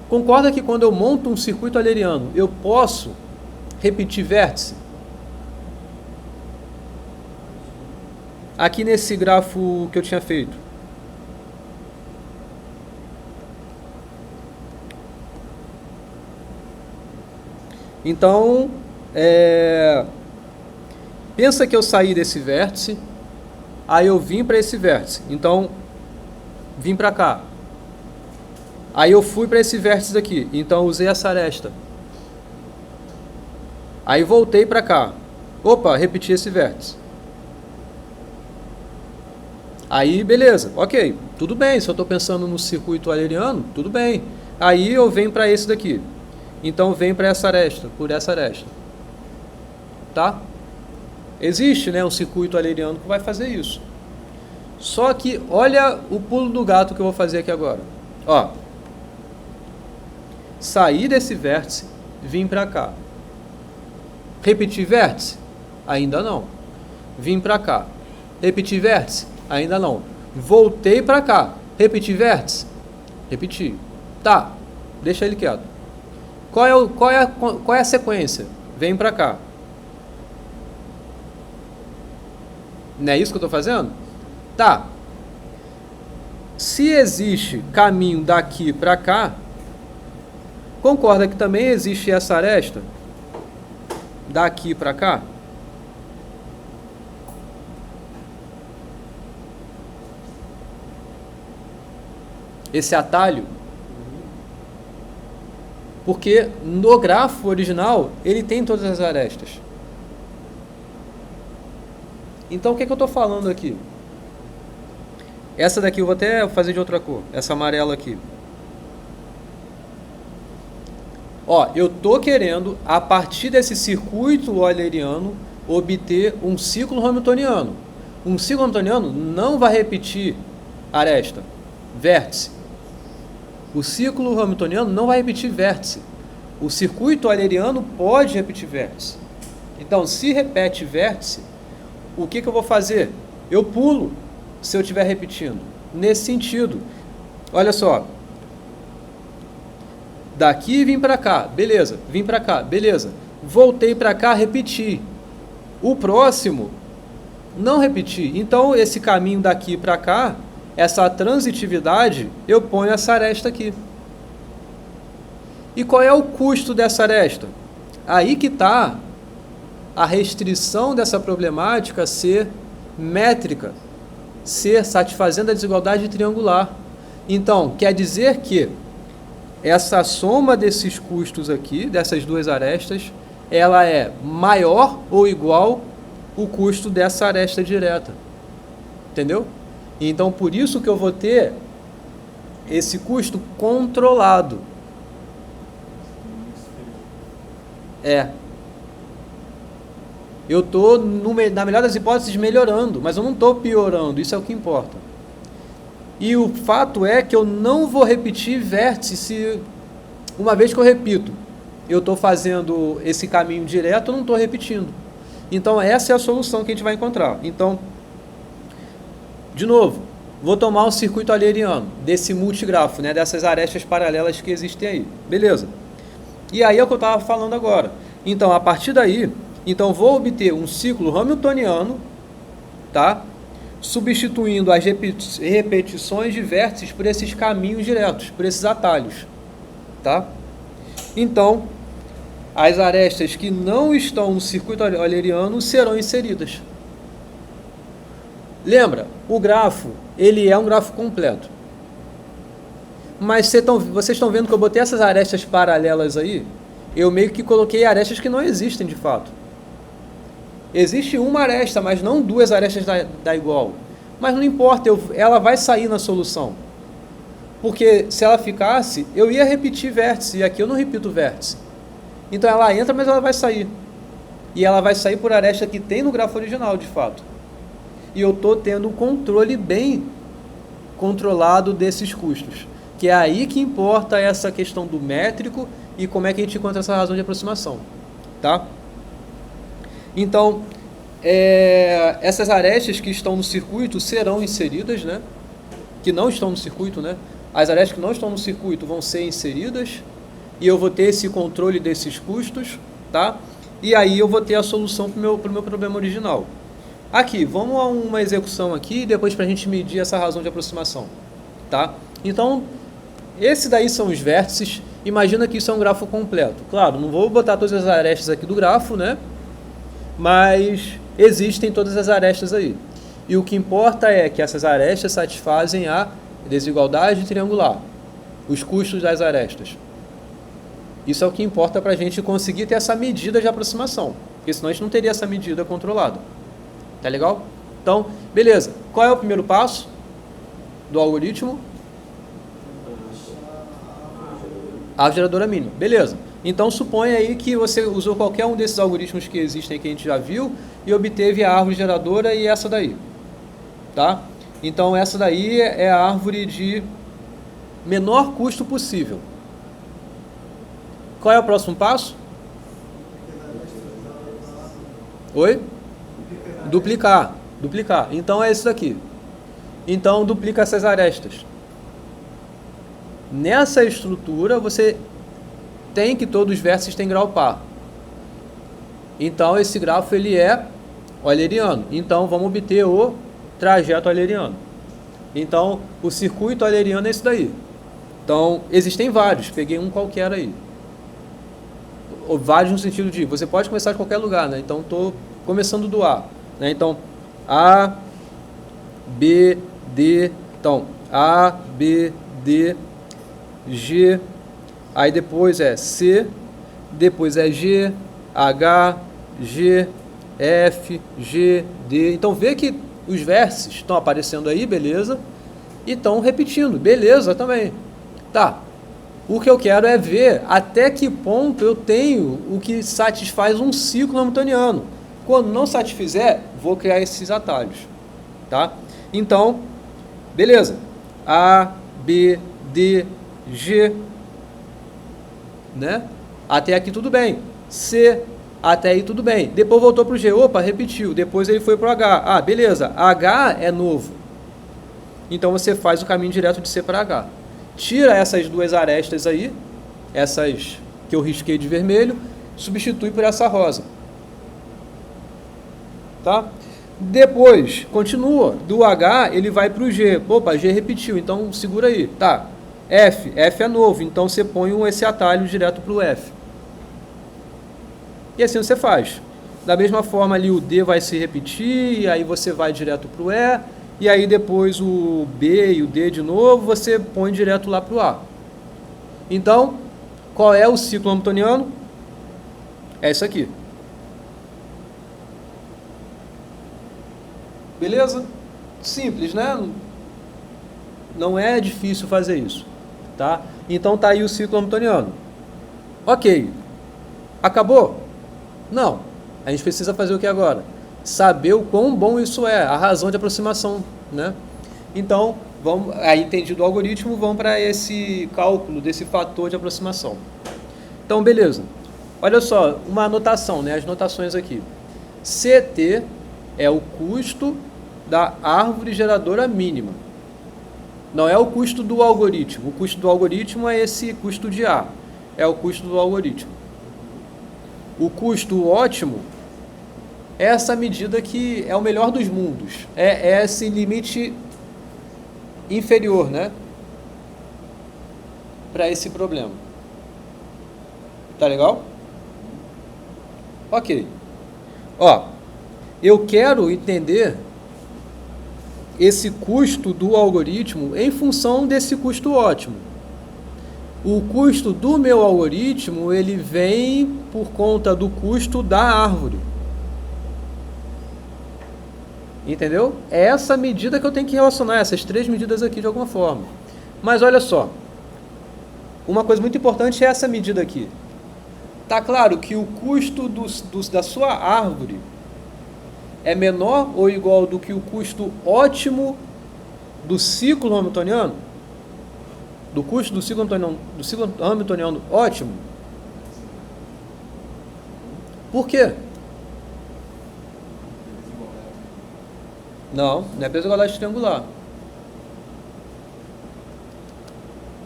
Concorda que quando eu monto um circuito euleriano, eu posso repetir vértice? Aqui nesse grafo que eu tinha feito. Então, pensa que eu saí desse vértice, aí eu vim para esse vértice. Então, vim para cá. Aí eu fui para esse vértice daqui. Então, usei essa aresta. Aí voltei para cá. Opa, repeti esse vértice. Aí, beleza, ok, tudo bem, se eu estou pensando no circuito euleriano, tudo bem. Aí eu venho para esse daqui. Então, vem para essa aresta, por essa aresta. Tá? Existe, né, um circuito euleriano que vai fazer isso. Só que, olha o pulo do gato que eu vou fazer aqui agora. Ó, sair desse vértice, vim para cá. Repetir vértice? Ainda não. Vim para cá. Repetir vértice? Ainda não. Voltei para cá. Repetir vértice? Repeti. Tá, deixa ele quieto. Qual é a sequência? Vem para cá. Não é isso que eu estou fazendo? Tá. Se existe caminho daqui para cá, concorda que também existe essa aresta? Daqui para cá? Esse atalho? Porque no grafo original, ele tem todas as arestas. Então, o que eu estou falando aqui? Essa daqui eu vou até fazer de outra cor. Essa amarela aqui. Ó, eu estou querendo, a partir desse circuito euleriano, obter um ciclo hamiltoniano. Um ciclo hamiltoniano não vai repetir aresta, vértice. O ciclo hamiltoniano não vai repetir vértice. O circuito euleriano pode repetir vértice. Então, se repete vértice, o que eu vou fazer? Eu pulo se eu estiver repetindo. Nesse sentido, olha só. Daqui vim para cá, beleza. Vim para cá, beleza. Voltei para cá, repeti. O próximo, não repeti. Então, esse caminho daqui para cá, essa transitividade, eu ponho essa aresta aqui. E qual é o custo dessa aresta? Aí que está a restrição dessa problemática ser métrica, ser satisfazendo a desigualdade triangular. Então, quer dizer que essa soma desses custos aqui, dessas duas arestas, ela é maior ou igual ao custo dessa aresta direta. Entendeu? Então, por isso que eu vou ter esse custo controlado. Eu estou, na melhor das hipóteses, melhorando, mas eu não estou piorando, isso é o que importa. E o fato é que eu não vou repetir vértice, uma vez que eu repito, eu estou fazendo esse caminho direto, eu não estou repetindo. Então, essa é a solução que a gente vai encontrar. Então, de novo, vou tomar um circuito euleriano, desse multigrafo, né, dessas arestas paralelas que existem aí. Beleza. E aí é o que eu estava falando agora. Então, a partir daí, então vou obter um ciclo hamiltoniano, tá? Substituindo as repetições de vértices por esses caminhos diretos, por esses atalhos, tá? Então, as arestas que não estão no circuito euleriano serão inseridas. Lembra, o grafo, ele é um grafo completo. Mas vocês estão vendo que eu botei essas arestas paralelas aí? Eu meio que coloquei arestas que não existem de fato. Existe uma aresta, mas não duas arestas da igual. Mas não importa, ela vai sair na solução. Porque se ela ficasse, eu ia repetir vértice, e aqui eu não repito vértice. Então ela entra, mas ela vai sair. E ela vai sair por aresta que tem no grafo original, de fato. E eu estou tendo um controle bem controlado desses custos. Que é aí que importa essa questão do métrico e como é que a gente encontra essa razão de aproximação. Tá? Então, essas arestas que estão no circuito serão inseridas, né? Que não estão no circuito, né? As arestas que não estão no circuito vão ser inseridas e eu vou ter esse controle desses custos, tá? E aí eu vou ter a solução para o meu problema original. Aqui, vamos a uma execução aqui, depois para a gente medir essa razão de aproximação, tá? Então, esses daí são os vértices. Imagina que isso é um grafo completo. Claro, não vou botar todas as arestas aqui do grafo, né? Mas existem todas as arestas aí. E o que importa é que essas arestas satisfazem a desigualdade triangular, os custos das arestas. Isso é o que importa para a gente conseguir ter essa medida de aproximação, porque senão a gente não teria essa medida controlada. Tá legal? Então, beleza. Qual é o primeiro passo do algoritmo? A geradora mínima. Beleza. Então, suponha aí que você usou qualquer um desses algoritmos que existem que a gente já viu e obteve a árvore geradora e essa daí. Tá? Então, essa daí é a árvore de menor custo possível. Qual é o próximo passo? Oi? Duplicar. Duplicar. Então, é isso daqui. Então, duplica essas arestas. Nessa estrutura, você tem que todos os vértices têm grau par. Então, esse grafo ele é euleriano. Então, vamos obter o trajeto euleriano. Então, o circuito euleriano é isso daí. Então, existem vários. Peguei um qualquer aí. Ou vários no sentido de, você pode começar de qualquer lugar, né? Então, estou começando do A. Né? Então, A, B, D. Então, A, B, D, G. Aí depois é C. Depois é G, H, G, F, G, D. Então, vê que os vértices estão aparecendo aí, beleza? E estão repetindo, beleza também. Tá. O que eu quero é ver até que ponto eu tenho o que satisfaz um ciclo hamiltoniano. Quando não satisfizer, vou criar esses atalhos. Tá? Então, beleza. A, B, D, G. Né? Até aqui tudo bem. C, até aí tudo bem. Depois voltou para o G. Opa, repetiu. Depois ele foi para o H. Ah, beleza. H é novo. Então você faz o caminho direto de C para H. Tira essas duas arestas aí, essas que eu risquei de vermelho, substitui por essa rosa. Tá? Depois, continua. Do H, ele vai para o G. Opa, G repetiu, então segura aí. Tá. F é novo, então você põe esse atalho direto para o F. E assim você faz. Da mesma forma ali o D vai se repetir, e aí você vai direto para o E, e aí depois o B e o D de novo, você põe direto lá para o A. Então, qual é o ciclo hamiltoniano? É isso aqui. Beleza? Simples, né? Não é difícil fazer isso. Tá? Então tá aí o ciclo hamiltoniano. Ok. Acabou? Não. A gente precisa fazer o que agora? Saber o quão bom isso é, a razão de aproximação, né? Então, vamos, aí entendido o algoritmo, vamos para esse cálculo desse fator de aproximação. Então, beleza. Olha só, uma anotação, né? As notações aqui. CT é o custo da árvore geradora mínima. Não é o custo do algoritmo. O custo do algoritmo é esse custo de A. É o custo do algoritmo. O custo ótimo é essa medida que é o melhor dos mundos. É esse limite inferior, né? Para esse problema. Tá legal? Ok. Ó, eu quero entender esse custo do algoritmo em função desse custo ótimo. O custo do meu algoritmo, ele vem por conta do custo da árvore. Entendeu? É essa medida que eu tenho que relacionar, essas três medidas aqui de alguma forma. Mas olha só, uma coisa muito importante é essa medida aqui. Tá claro que o custo da sua árvore é menor ou igual do que o custo ótimo do ciclo hamiltoniano? Do custo do ciclo hamiltoniano ótimo? Por quê? Não é desigualdade triangular.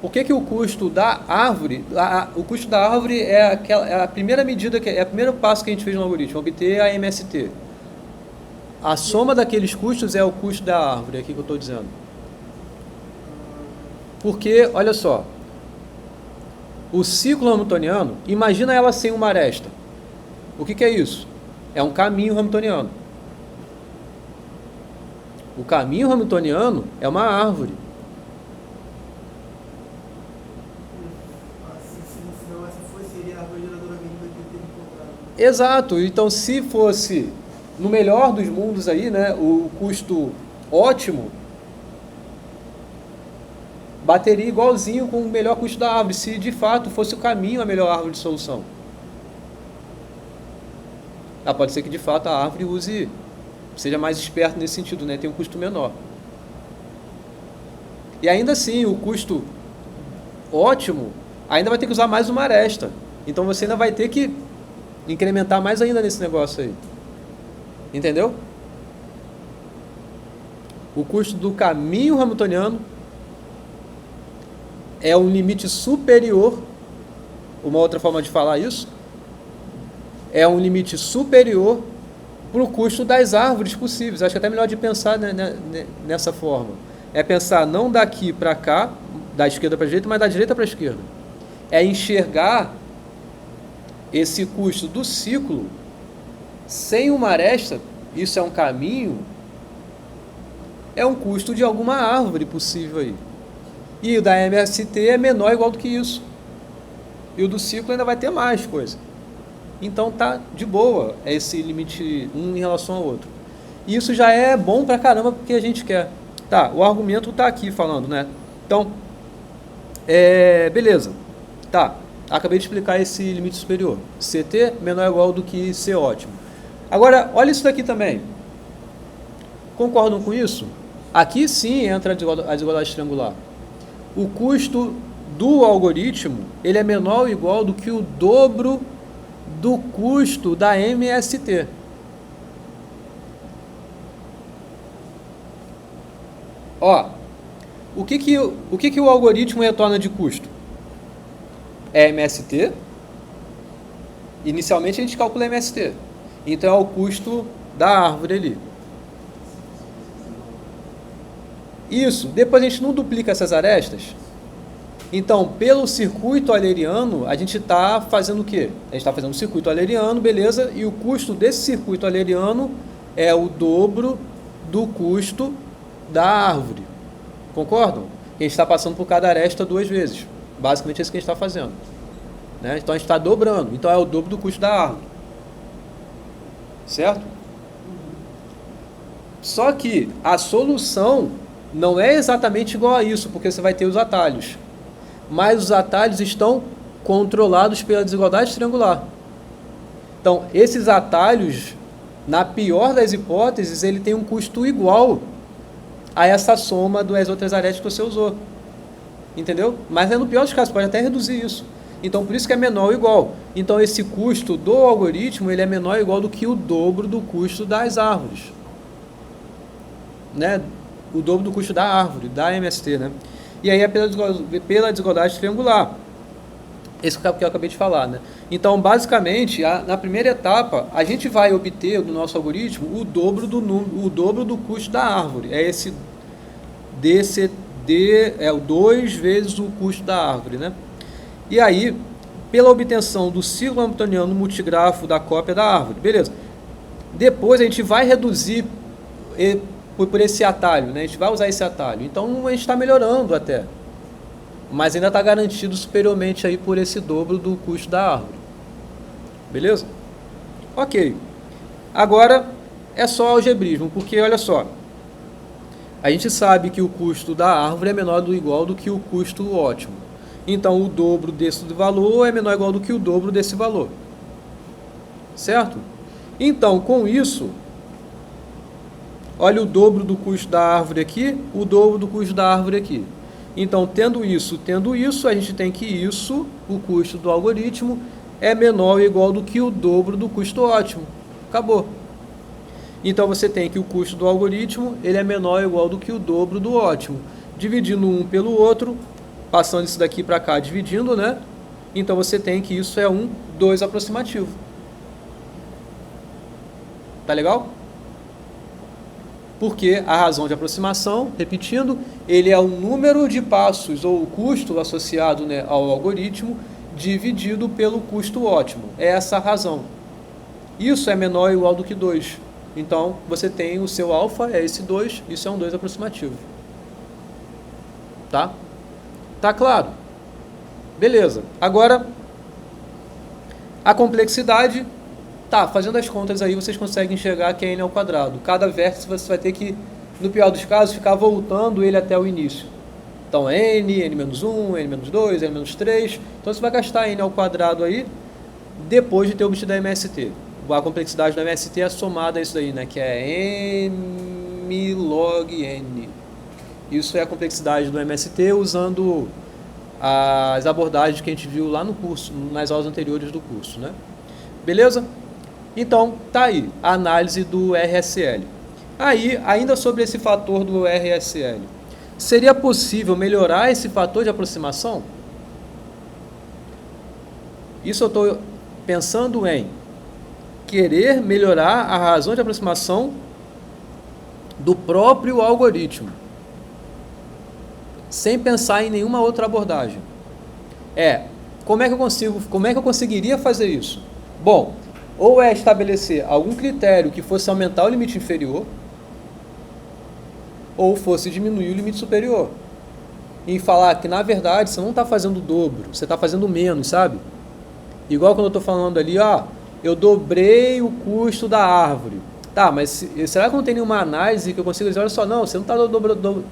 Por que o custo da árvore, o custo da árvore é a primeira medida, é o primeiro passo que a gente fez no algoritmo, obter a MST. A soma daqueles custos é o custo da árvore, é aqui que eu estou dizendo. Porque, olha só, o ciclo hamiltoniano, imagina ela sem uma aresta. O que é isso? É um caminho hamiltoniano. O caminho hamiltoniano é uma árvore. Senão essa seria a árvore geradora mínima que eu teria encontrado. Exato. Então, se fosse no melhor dos mundos aí, né, o custo ótimo bateria igualzinho com o melhor custo da árvore, se de fato fosse o caminho a melhor árvore de solução. Pode ser que de fato a árvore seja mais esperta nesse sentido, né, tem um custo menor. E ainda assim, o custo ótimo ainda vai ter que usar mais uma aresta. Então você ainda vai ter que incrementar mais ainda nesse negócio aí. Entendeu? O custo do caminho hamiltoniano é um limite superior, uma outra forma de falar isso, é um limite superior para o custo das árvores possíveis. Acho que é até melhor de pensar nessa forma. É pensar não daqui para cá, da esquerda para a direita, mas da direita para a esquerda. É enxergar esse custo do ciclo sem uma aresta, isso é um caminho, é um custo de alguma árvore possível aí. E o da MST é menor ou igual do que isso. E o do ciclo ainda vai ter mais coisa. Então tá de boa esse limite um em relação ao outro. E isso já é bom pra caramba porque a gente quer. Tá, o argumento tá aqui falando, né? Então, beleza. Tá, acabei de explicar esse limite superior. CT menor ou igual do que C ótimo. Agora, olha isso daqui também. Concordam com isso? Aqui sim entra a desigualdade triangular. O custo do algoritmo ele é menor ou igual do que o dobro do custo da MST. Ó, o que o algoritmo retorna de custo? É MST. Inicialmente a gente calcula MST. Então é o custo da árvore ali. Isso, depois a gente não duplica essas arestas. Então, pelo circuito aleriano, a gente está fazendo o quê? A gente está fazendo um circuito aleriano, beleza? E o custo desse circuito aleriano é o dobro do custo da árvore. Concordam? A gente está passando por cada aresta 2 vezes. Basicamente é isso que a gente está fazendo. Né? Então a gente está dobrando. Então é o dobro do custo da árvore. Certo? Só que a solução não é exatamente igual a isso, porque você vai ter os atalhos. Mas os atalhos estão controlados pela desigualdade triangular. Então, esses atalhos, na pior das hipóteses, ele tem um custo igual a essa soma das outras arestas que você usou. Entendeu? Mas no pior dos casos, pode até reduzir isso. Então, por isso que é menor ou igual. Então, esse custo do algoritmo ele é menor ou igual do que o dobro do custo das árvores. Né? O dobro do custo da árvore, da MST, né? E aí é pela desigualdade triangular. Esse que eu acabei de falar, né? Então, basicamente, na primeira etapa, a gente vai obter do nosso algoritmo o dobro do custo da árvore. É esse DCD, é o 2 vezes o custo da árvore, né? E aí, pela obtenção do ciclo hamiltoniano multigrafo da cópia da árvore, beleza? Depois a gente vai reduzir por esse atalho, né? A gente vai usar esse atalho. Então a gente está melhorando até. Mas ainda está garantido superiormente aí por esse dobro do custo da árvore. Beleza? Ok. Agora é só algebrismo, porque olha só. A gente sabe que o custo da árvore é menor ou igual do que o custo ótimo. Então o dobro desse valor é menor ou igual do que o dobro desse valor. Certo? Então, com isso, olha o dobro do custo da árvore aqui, o dobro do custo da árvore aqui. Então, tendo isso, a gente tem que isso, o custo do algoritmo, é menor ou igual do que o dobro do custo ótimo. Acabou. Então, você tem que o custo do algoritmo, ele é menor ou igual do que o dobro do ótimo. Dividindo um pelo outro, passando isso daqui para cá, dividindo, né? Então, você tem que isso é 2 aproximativo. Tá legal? Porque a razão de aproximação, repetindo, ele é o número de passos ou o custo associado, né, ao algoritmo dividido pelo custo ótimo. É essa a razão. Isso é menor ou igual do que 2. Então, você tem o seu alfa, é esse 2, isso é um 2 aproximativo. Tá? Tá claro? Beleza. Agora, a complexidade Tá, fazendo as contas aí, vocês conseguem enxergar que é n ao quadrado. Cada vértice você vai ter que, no pior dos casos, ficar voltando ele até o início. Então, n-1, n-2, n-3. Então, você vai gastar n ao quadrado aí, depois de ter obtido a MST. A complexidade da MST é somada a isso daí, né? Que é m log n. Isso é a complexidade do MST usando as abordagens que a gente viu lá no curso, nas aulas anteriores do curso, né? Beleza? Então, tá aí a análise do RSL. Aí, ainda sobre esse fator do RSL, seria possível melhorar esse fator de aproximação? Isso eu estou pensando em querer melhorar a razão de aproximação do próprio algoritmo, sem pensar em nenhuma outra abordagem. Como é que eu conseguiria fazer isso? Bom, ou é estabelecer algum critério que fosse aumentar o limite inferior, ou fosse diminuir o limite superior. E falar que, na verdade, você não está fazendo o dobro, você está fazendo menos, sabe? Igual quando eu estou falando ali, eu dobrei o custo da árvore. Tá, mas será que não tem nenhuma análise que eu consiga dizer, olha só, não, você não está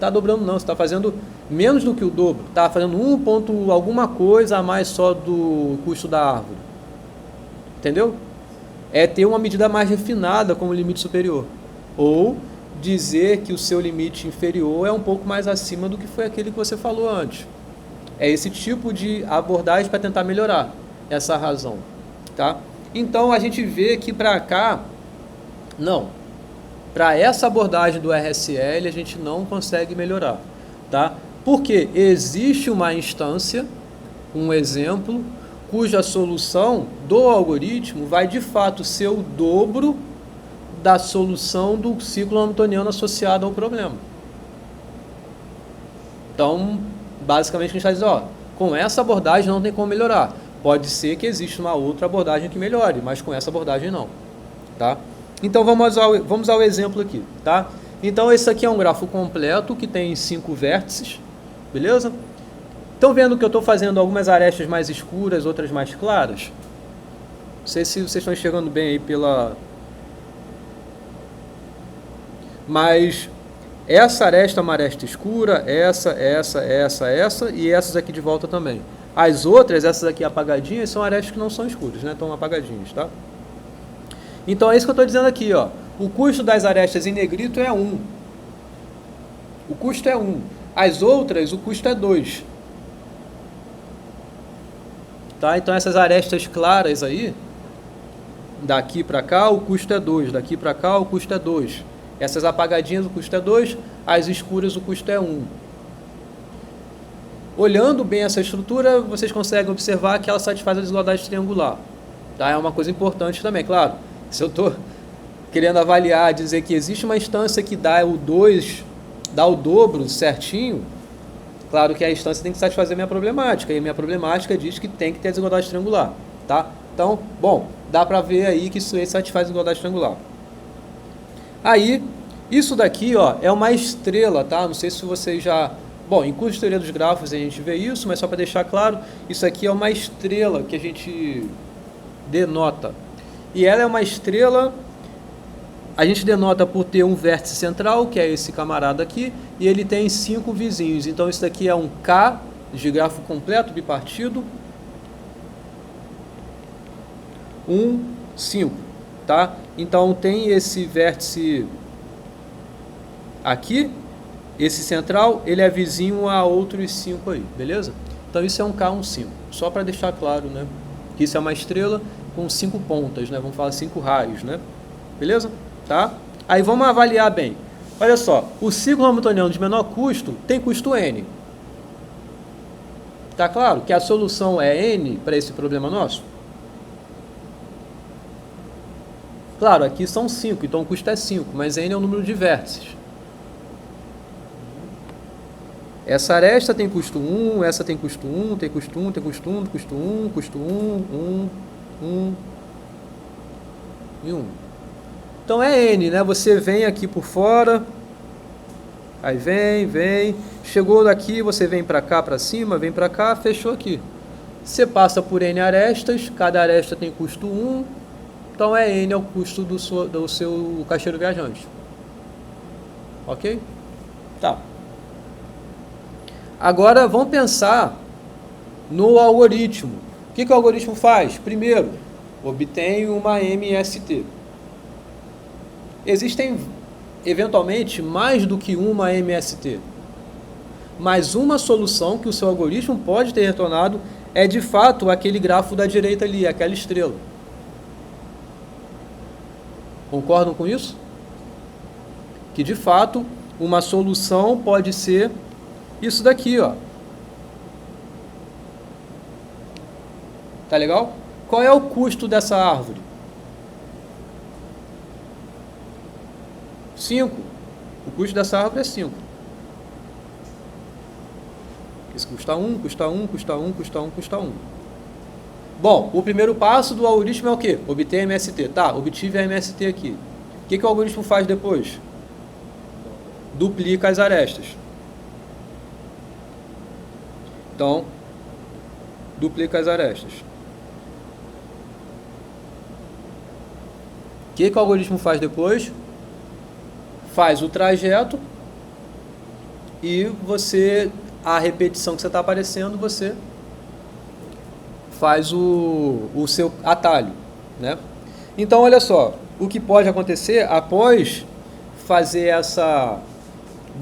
dobrando não, você está fazendo menos do que o dobro, está fazendo 1 ponto alguma coisa a mais só do custo da árvore. Entendeu? É ter uma medida mais refinada como limite superior. Ou dizer que o seu limite inferior é um pouco mais acima do que foi aquele que você falou antes. É esse tipo de abordagem para tentar melhorar essa razão. Tá? Então, a gente vê que para cá, não. Para essa abordagem do RSL, a gente não consegue melhorar. Tá? Porque existe uma instância, um exemplo, cuja solução do algoritmo vai de fato ser o dobro da solução do ciclo hamiltoniano associado ao problema. Então, basicamente, a gente está dizendo, com essa abordagem não tem como melhorar. Pode ser que exista uma outra abordagem que melhore, mas com essa abordagem não. Tá? Então, vamos ao exemplo aqui. Tá? Então, esse aqui é um grafo completo que tem 5 vértices. Beleza? Estão vendo que eu estou fazendo algumas arestas mais escuras, outras mais claras? Não sei se vocês estão enxergando bem aí pela... Mas essa aresta é uma aresta escura, essa e essas aqui de volta também. As outras, essas aqui apagadinhas, são arestas que não são escuras, né? Estão apagadinhas, tá? Então é isso que eu estou dizendo aqui, O custo das arestas em negrito é 1. O custo é 1. As outras, o custo é 2. Tá? Então essas arestas claras aí, daqui para cá o custo é 2, daqui para cá o custo é 2. Essas apagadinhas o custo é 2, as escuras o custo é 1. Olhando bem essa estrutura, vocês conseguem observar que ela satisfaz a desigualdade triangular. Tá? É uma coisa importante também, claro. Se eu estou querendo avaliar, dizer que existe uma instância que dá o 2, dá o dobro certinho, claro que a instância tem que satisfazer a minha problemática, e a minha problemática diz que tem que ter a desigualdade triangular. Tá? Então, bom, dá para ver aí que isso aí satisfaz a desigualdade triangular. Aí, isso daqui, é uma estrela, tá? Não sei se vocês já... Bom, em curso de teoria dos grafos a gente vê isso, mas só para deixar claro, isso aqui é uma estrela que a gente denota. E ela é uma estrela, a gente denota por ter um vértice central, que é esse camarada aqui, e ele tem 5 vizinhos. Então, isso daqui é um K de grafo completo, bipartido. 1, 5, tá? Então, tem esse vértice aqui, esse central, ele é vizinho a outros 5 aí, beleza? Então, isso é um K, um 5. Só para deixar claro, né? Que isso é uma estrela com 5 pontas, né? Vamos falar 5 raios, né? Beleza? Tá? Aí, vamos avaliar bem. Olha só, o ciclo hamiltoniano de menor custo tem custo N. Tá claro que a solução é N para esse problema nosso? Claro, aqui são 5, então o custo é 5, mas N é o número de vértices. Essa aresta tem custo 1, essa tem custo 1, tem custo 1, tem custo 1, custo 1, custo 1, 1 e 1. Então é N, né? Você vem aqui por fora, aí vem, chegou daqui, você vem para cá, para cima, vem para cá, fechou aqui. Você passa por N arestas, cada aresta tem custo 1, Então é N é o custo do seu caixeiro viajante. Ok? Tá. Agora vamos pensar no algoritmo. O que o algoritmo faz? Primeiro, obtém uma MST. Existem, eventualmente, mais do que uma MST. Mas uma solução que o seu algoritmo pode ter retornado é, de fato, aquele grafo da direita ali, aquela estrela. Concordam com isso? Que, de fato, uma solução pode ser isso daqui, ó. Tá legal? Qual é o custo dessa árvore? 5. O custo dessa árvore é 5. Isso custa 1, custa 1, custa 1, custa 1, custa 1. Bom, o primeiro passo do algoritmo é o quê? Obter a MST. Tá, obtive a MST aqui. O que o algoritmo faz depois? Duplica as arestas. Então, duplica as arestas. O que o algoritmo faz depois? Faz o trajeto e você, a repetição que você está aparecendo, você faz o seu atalho, né? Então, olha só, o que pode acontecer após fazer essa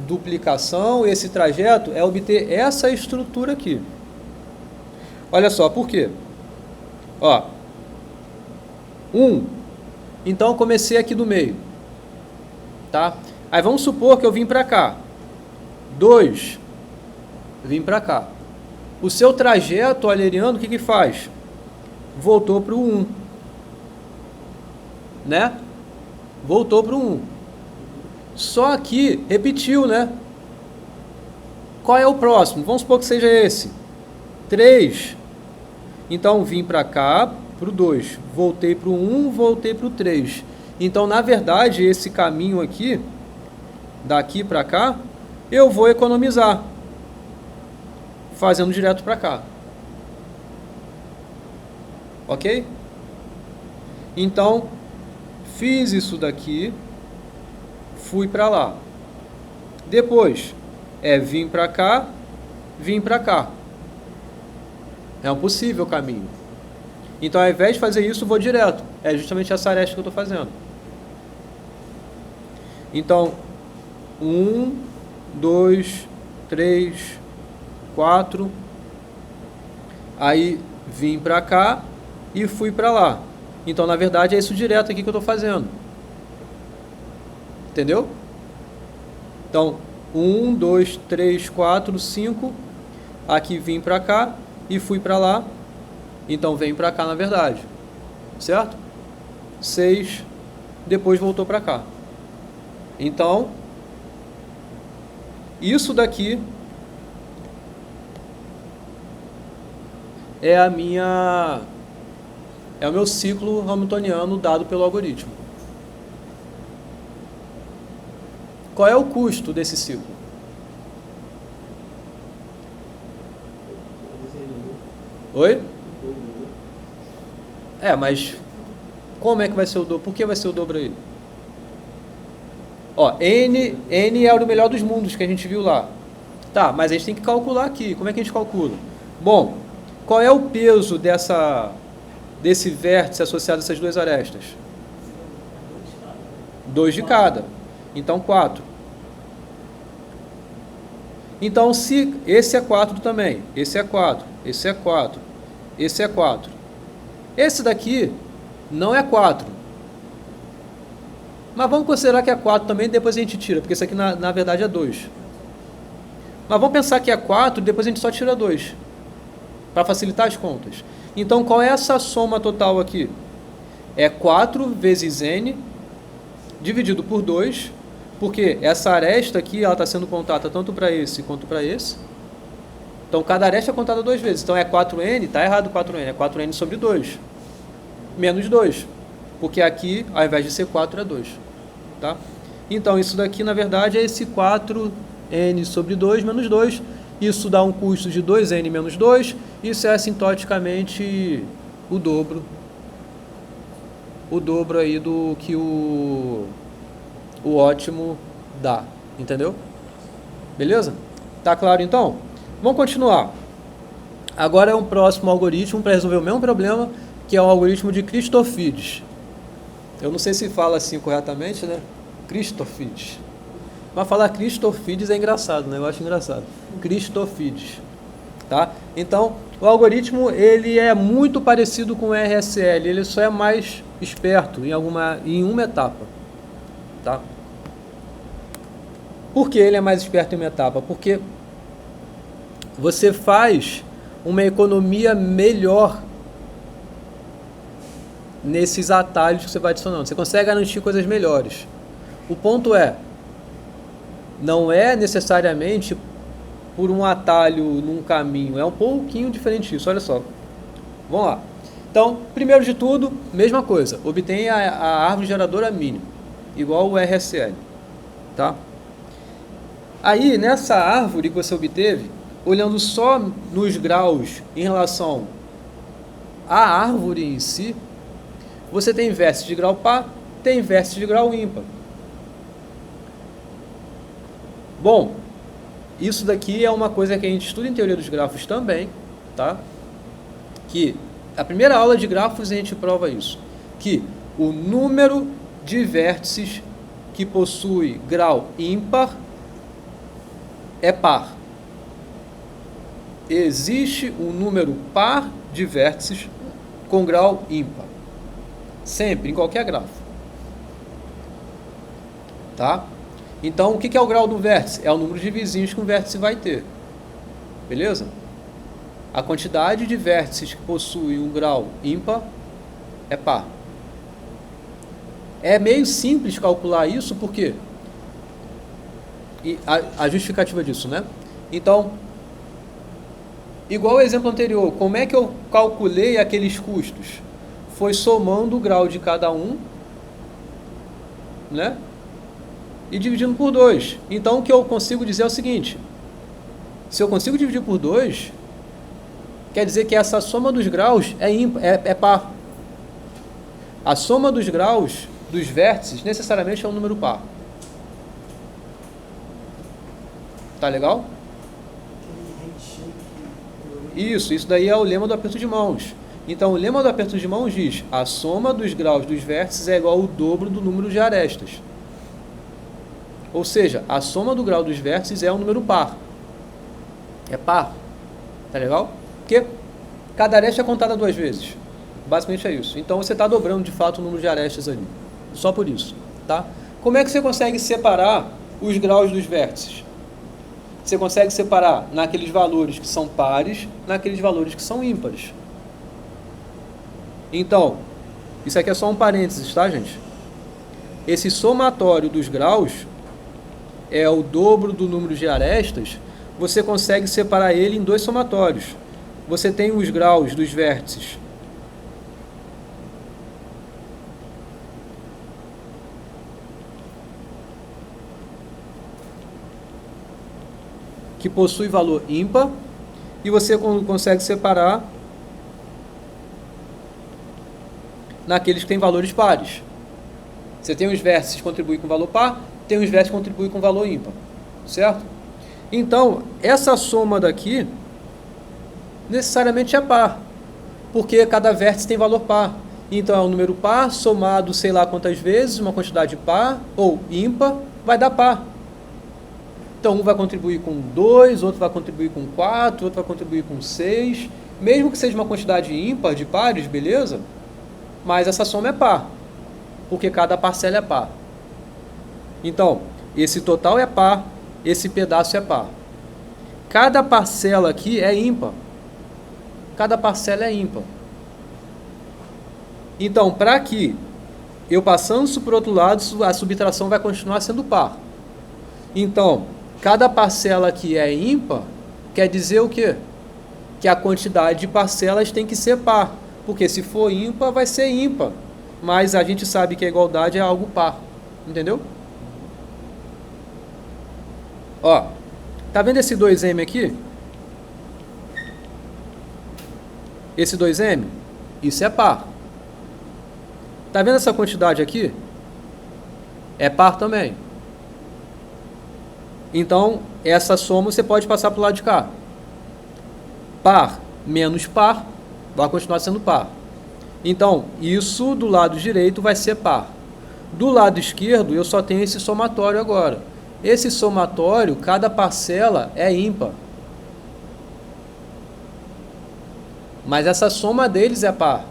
duplicação, esse trajeto, é obter essa estrutura aqui. Olha só, por quê? Ó, 1. Então, eu comecei aqui do meio. Tá? Aí vamos supor que eu vim para cá. 2. Vim para cá. O seu trajeto aleriano, o que faz? Voltou para o 1. Né? Voltou para o 1. Só que repetiu, né? Qual é o próximo? Vamos supor que seja esse. 3. Então, vim para cá, para o 2. Voltei para o 1, voltei para o 3. Então, na verdade, esse caminho aqui, daqui para cá, eu vou economizar, fazendo direto para cá. Ok? Então, fiz isso daqui, fui para lá. Depois, vim para cá, vim para cá. É um possível caminho. Então, ao invés de fazer isso, vou direto. É justamente essa aresta que eu estou fazendo. Então, 1, 2, 3, 4. Aí, vim para cá e fui para lá. Então, na verdade, é isso direto aqui que eu estou fazendo. Entendeu? Então, 1, 2, 3, 4, 5. Aqui vim para cá e fui para lá. Então, vem para cá, na verdade. Certo? 6. Depois voltou para cá. Então, isso daqui é o meu ciclo hamiltoniano dado pelo algoritmo. Qual é o custo desse ciclo? Oi? Mas como é que vai ser o dobro? Por que vai ser o dobro aí? Ó, N é o melhor dos mundos que a gente viu lá. Tá, mas a gente tem que calcular aqui. Como é que a gente calcula? Bom, qual é o peso desse vértice associado a essas duas arestas? 2 de cada. Então, 4. Então, se esse é 4 também, esse é 4, esse é 4, esse é 4. Esse daqui não é 4. Mas vamos considerar que é 4 também, depois a gente tira, porque isso aqui na verdade é 2. Mas vamos pensar que é 4 e depois a gente só tira 2, para facilitar as contas. Então, qual é essa soma total aqui? É 4 vezes n, dividido por 2, porque essa aresta aqui ela está sendo contada tanto para esse quanto para esse. Então, cada aresta é contada 2 vezes. Então, é 4n, está errado 4n, é 4n sobre 2, menos 2. Porque aqui, ao invés de ser 4, é 2. Tá? Então, isso daqui, na verdade, é esse 4n sobre 2 menos 2. Isso dá um custo de 2n menos 2. Isso é assintoticamente o dobro o dobro aí do que o ótimo dá, entendeu? Beleza? Tá claro então? Vamos continuar. Agora é um próximo algoritmo para resolver o mesmo problema, que é o algoritmo de Christofides. Eu não sei se fala assim corretamente, né? Christofides. Mas falar Christofides é engraçado, né? Eu acho engraçado. Christofides. Tá? Então, o algoritmo ele é muito parecido com o RSL, ele só é mais esperto em uma etapa. Tá? Por que ele é mais esperto em uma etapa? Porque você faz uma economia melhor nesses atalhos que você vai adicionando. Você consegue garantir coisas melhores. O ponto é, não é necessariamente por um atalho num caminho, é um pouquinho diferente disso, olha só. Vamos lá. Então, primeiro de tudo, mesma coisa, obtém a árvore geradora mínima, igual o RSL, tá? Aí, nessa árvore que você obteve, olhando só nos graus em relação à árvore em si, você tem vértices de grau par, tem vértices de grau ímpar. Bom, isso daqui é uma coisa que a gente estuda em teoria dos grafos também, tá? Que a primeira aula de grafos a gente prova isso, que o número de vértices que possui grau ímpar é par. Existe um número par de vértices com grau ímpar. Sempre, em qualquer grafo. Tá? Então, o que é o grau do vértice? É o número de vizinhos que um vértice vai ter. Beleza? A quantidade de vértices que possui um grau ímpar é par. É meio simples calcular isso, porque a justificativa disso, né? Então, igual ao exemplo anterior, como é que eu calculei aqueles custos? Foi somando o grau de cada um, né? E dividindo por 2. Então, o que eu consigo dizer é o seguinte: se eu consigo dividir por 2, quer dizer que essa soma dos graus é par. A soma dos graus dos vértices necessariamente é um número par. Tá legal? Isso daí é o lema do aperto de mãos. Então, o lema do aperto de mãos diz: a soma dos graus dos vértices é igual ao dobro do número de arestas. Ou seja, a soma do grau dos vértices é um número par. É par. Tá legal? Porque cada aresta é contada 2 vezes. Basicamente é isso. Então, você está dobrando, de fato, o número de arestas ali. Só por isso. Tá? Como é que você consegue separar os graus dos vértices? Você consegue separar naqueles valores que são pares, naqueles valores que são ímpares. Então, isso aqui é só um parênteses, tá, gente? Esse somatório dos graus é o dobro do número de arestas. Você consegue separar ele em 2 somatórios. Você tem os graus dos vértices que possui valor ímpar, e você consegue separar naqueles que têm valores pares. Você tem os vértices que contribuem com valor par, tem os vértices que contribuem com valor ímpar, certo? Então, essa soma daqui necessariamente é par, porque cada vértice tem valor par. Então, é um número par somado sei lá quantas vezes, uma quantidade par ou ímpar, vai dar par. Então, um vai contribuir com 2, outro vai contribuir com 4, outro vai contribuir com 6. Mesmo que seja uma quantidade ímpar de pares, beleza? Mas essa soma é par, porque cada parcela é par. Então, esse total é par, esse pedaço é par. Cada parcela aqui é ímpar. Cada parcela é ímpar. Então, para que eu passando isso para o outro lado, a subtração vai continuar sendo par. Então, cada parcela aqui é ímpar, quer dizer o quê? Que a quantidade de parcelas tem que ser par, porque se for ímpar, vai ser ímpar. Mas a gente sabe que a igualdade é algo par, entendeu? Ó, tá vendo esse 2m aqui? Esse 2m, isso é par. Tá vendo essa quantidade aqui? É par também. Então, essa soma você pode passar para o lado de cá. Par menos par vai continuar sendo par. Então, isso do lado direito vai ser par. Do lado esquerdo, eu só tenho esse somatório agora. Esse somatório, cada parcela é ímpar. Mas essa soma deles é par.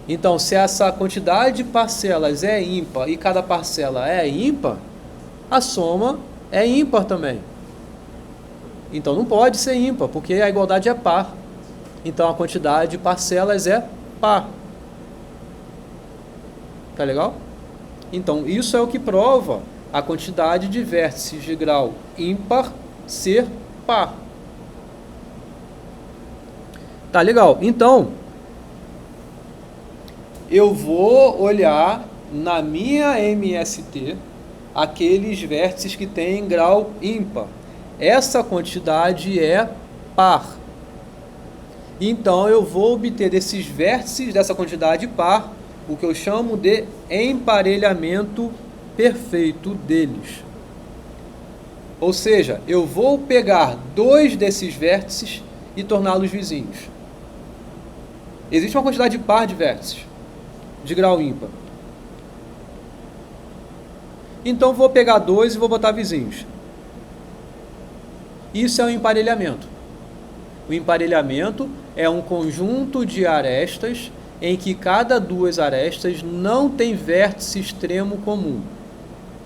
Então, se essa quantidade de parcelas é ímpar e cada parcela é ímpar, a soma é ímpar também. Então, não pode ser ímpar, porque a igualdade é par. Então, a quantidade de parcelas é par. Tá legal? Então, isso é o que prova a quantidade de vértices de grau ímpar ser par. Tá legal? Então, eu vou olhar na minha MST aqueles vértices que têm grau ímpar. Essa quantidade é par. Então, eu vou obter desses vértices dessa quantidade par o que eu chamo de emparelhamento perfeito deles. Ou seja, eu vou pegar dois desses vértices e torná-los vizinhos. Existe uma quantidade par de vértices de grau ímpar. Então, vou pegar dois e vou botar vizinhos. Isso é um emparelhamento. O emparelhamento é um conjunto de arestas em que cada duas arestas não tem vértice extremo comum.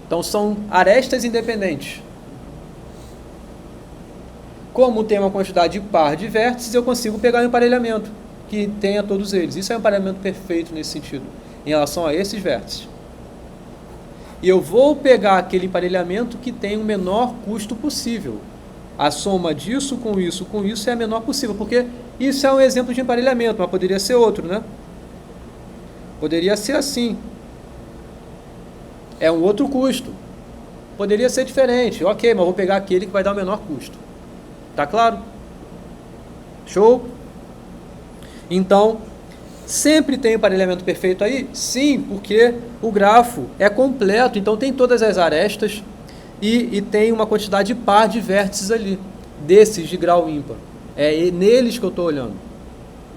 Então, são arestas independentes. Como tem uma quantidade par de vértices, eu consigo pegar um emparelhamento que tenha todos eles. Isso é um emparelhamento perfeito nesse sentido, em relação a esses vértices. E eu vou pegar aquele emparelhamento que tem o menor custo possível. A soma disso com isso é a menor possível, porque isso é um exemplo de emparelhamento, mas poderia ser outro, né? Poderia ser assim. É um outro custo. Poderia ser diferente. Ok, mas eu vou pegar aquele que vai dar o menor custo. Tá claro? Show? Então, sempre tem emparelhamento perfeito aí? Sim, porque o grafo é completo, então tem todas as arestas e tem uma quantidade par de vértices ali, desses de grau ímpar. É neles que eu estou olhando.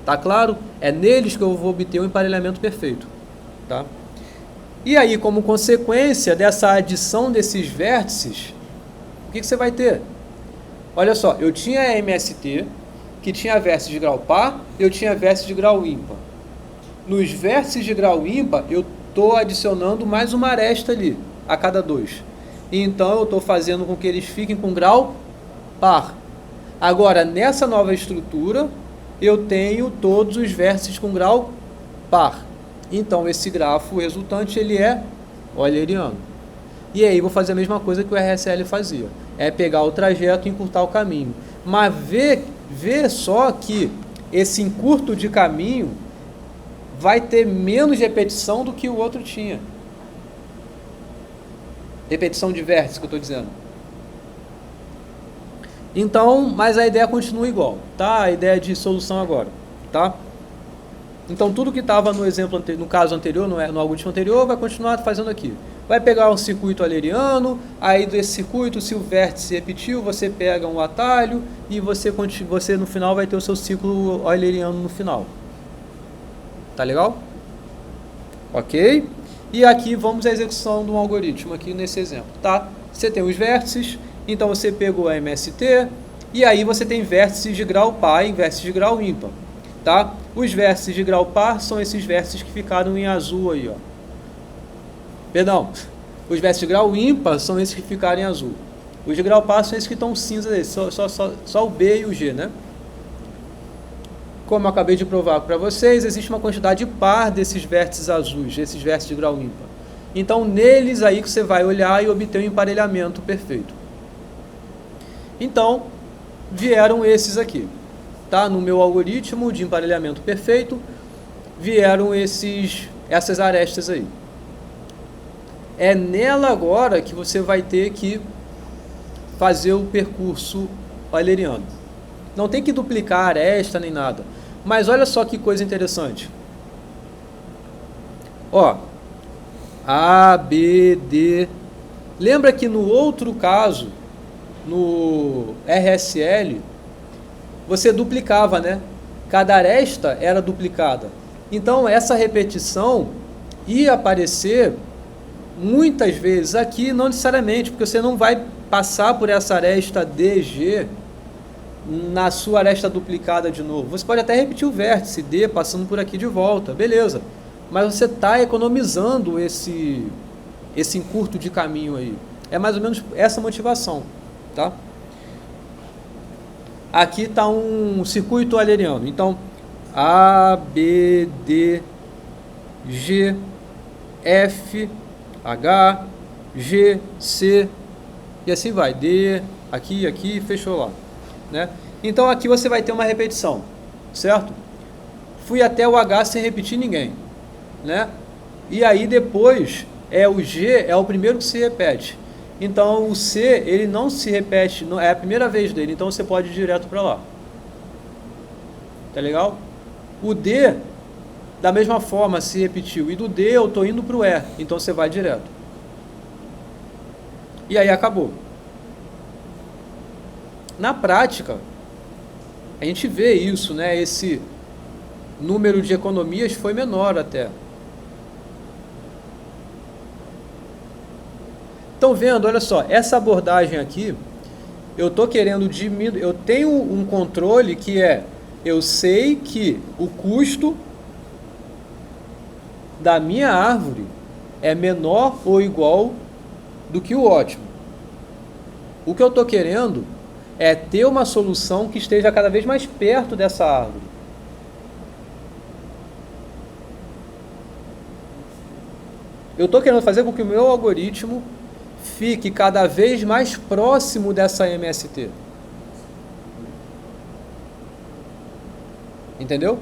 Tá claro? É neles que eu vou obter um emparelhamento perfeito. Tá? E aí, como consequência dessa adição desses vértices, o que você vai ter? Olha só, eu tinha a MST, que tinha vértices de grau par, eu tinha vértices de grau ímpar. Nos vértices de grau ímpar, eu estou adicionando mais uma aresta ali, a cada dois. Então, eu estou fazendo com que eles fiquem com grau par. Agora, nessa nova estrutura, eu tenho todos os vértices com grau par. Então, esse grafo resultante, ele é euleriano. E aí, vou fazer a mesma coisa que o RSL fazia. É pegar o trajeto e encurtar o caminho. Mas vê só que esse encurto de caminho vai ter menos repetição do que o outro tinha. Repetição de vértices que eu estou dizendo. Então, mas a ideia continua igual, tá? A ideia de solução agora, tá? Então, tudo que estava no exemplo, no caso anterior, no algoritmo anterior, vai continuar fazendo aqui. Vai pegar um circuito euleriano, aí desse circuito, se o vértice repetiu, você pega um atalho e você no final vai ter o seu ciclo euleriano no final. Tá legal? Ok? E aqui vamos à execução de um algoritmo aqui nesse exemplo, tá? Você tem os vértices, então você pegou a MST, e aí você tem vértices de grau par e vértices de grau ímpar, tá? Os vértices de grau par são esses vértices que ficaram em azul aí, ó. Perdão, os vértices de grau ímpar são esses que ficaram em azul. Os de grau par são esses que estão cinza, só o B e o G, né? Como eu acabei de provar para vocês, existe uma quantidade par desses vértices azuis, desses vértices de grau ímpar. Então, neles aí que você vai olhar e obter um emparelhamento perfeito. Então, vieram esses aqui. Tá? No meu algoritmo de emparelhamento perfeito, vieram essas arestas aí. É nela agora que você vai ter que fazer o percurso euleriano. Não tem que duplicar a aresta nem nada. Mas olha só que coisa interessante. Ó, A, B, D. Lembra que no outro caso, no RSL, você duplicava, né? Cada aresta era duplicada. Então, essa repetição ia aparecer muitas vezes aqui, não necessariamente, porque você não vai passar por essa aresta DG na sua aresta duplicada de novo. Você pode até repetir o vértice D passando por aqui de volta, beleza. Mas você está economizando esse encurto de caminho aí. É mais ou menos essa motivação, tá? Aqui está um circuito euleriano. Então, A, B, D, G, F, H, G, C, e assim vai. D, aqui, fechou lá, né? Então, aqui você vai ter uma repetição, certo? Fui até o H sem repetir ninguém, né? E aí depois, o G é o primeiro que se repete. Então, o C, ele não se repete, é a primeira vez dele, então você pode ir direto para lá. Tá legal? O D, da mesma forma, se repetiu. E do D eu estou indo para o E, então você vai direto. E aí acabou. Na prática, a gente vê isso, né? Esse número de economias foi menor até. Estão vendo? Olha só, essa abordagem aqui, eu estou querendo diminuir, eu tenho um controle que eu sei que o custo da minha árvore é menor ou igual do que o ótimo. O que eu estou querendo é ter uma solução que esteja cada vez mais perto dessa árvore. Eu estou querendo fazer com que o meu algoritmo fique cada vez mais próximo dessa MST. Entendeu?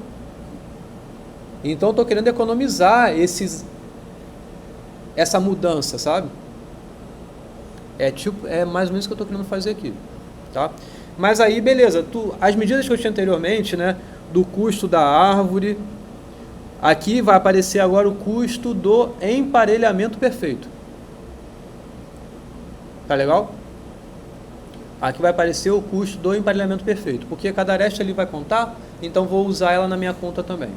Então, estou querendo economizar essa mudança, sabe? É mais ou menos o que eu estou querendo fazer aqui. Tá? Mas aí, beleza. As medidas que eu tinha anteriormente, né, do custo da árvore, aqui vai aparecer agora o custo do emparelhamento perfeito. Tá legal? Aqui vai aparecer o custo do emparelhamento perfeito, porque cada aresta ali vai contar, então vou usar ela na minha conta também.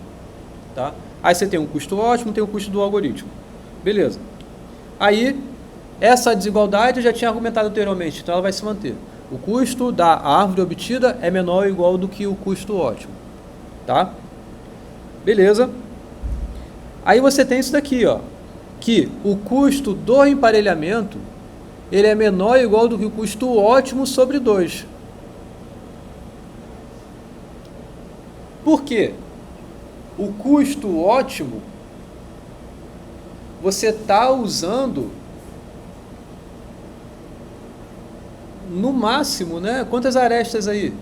Tá? Aí você tem um custo ótimo, tem o custo do algoritmo. Beleza. Aí, essa desigualdade eu já tinha argumentado anteriormente, então ela vai se manter. O custo da árvore obtida é menor ou igual do que o custo ótimo. Tá? Beleza. Aí você tem isso daqui, ó, que o custo do emparelhamento ele é menor ou igual do que o custo ótimo sobre 2. Por quê? O custo ótimo, você está usando no máximo, né? Quantas arestas aí?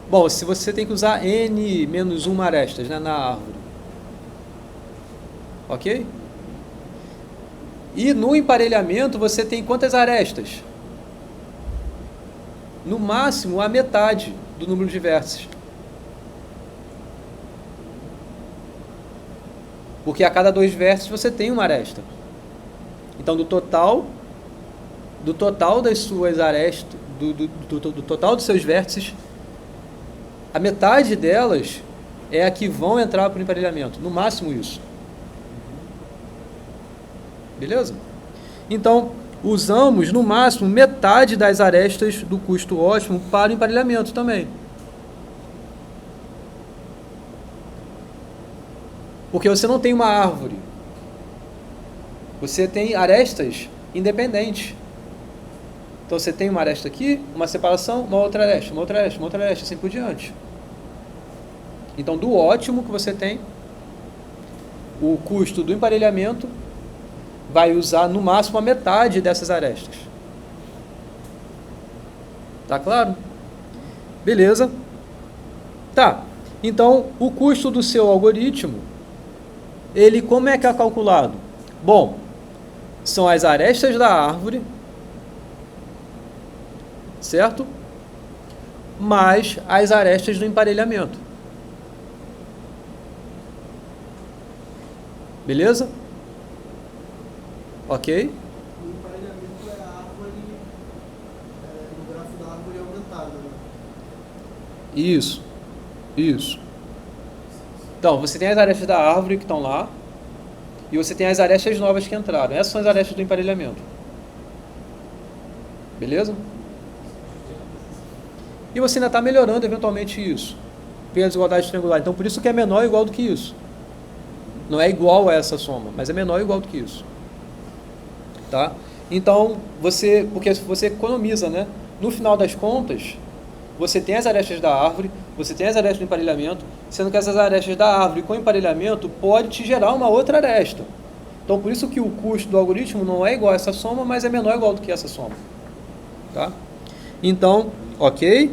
Bom, se você tem que usar n menos 1 arestas, né, na árvore. Ok? E no emparelhamento você tem quantas arestas? No máximo a metade do número de vértices. Porque a cada 2 vértices você tem uma aresta. Então do total das suas arestas, do total dos seus vértices, a metade delas é a que vão entrar para o emparelhamento. No máximo isso. Beleza? Então, usamos no máximo metade das arestas do custo ótimo para o emparelhamento também. Porque você não tem uma árvore. Você tem arestas independentes. Então você tem uma aresta aqui, uma separação, uma outra aresta, uma outra aresta, uma outra aresta, assim por diante. Então, do ótimo que você tem, o custo do emparelhamento vai usar no máximo a metade dessas arestas. Tá claro? Beleza? Tá. Então, o custo do seu algoritmo, ele como é que é calculado? Bom, são as arestas da árvore, certo? Mais as arestas do emparelhamento. Beleza? Ok? O emparelhamento é a árvore, no grafo da árvore aumentada, né? Isso. Então, você tem as arestas da árvore que estão lá, e você tem as arestas novas que entraram. Essas são as arestas do emparelhamento. Beleza? E você ainda está melhorando eventualmente isso, pela desigualdade triangular. Então, por isso que é menor ou igual do que isso. Não é igual a essa soma, mas é menor ou igual do que isso. Tá? Então, porque você economiza, né? No final das contas, você tem as arestas da árvore, você tem as arestas do emparelhamento, sendo que essas arestas da árvore com emparelhamento pode te gerar uma outra aresta. Então, por isso que o custo do algoritmo não é igual a essa soma, mas é menor ou igual do que essa soma. Tá? Então, ok?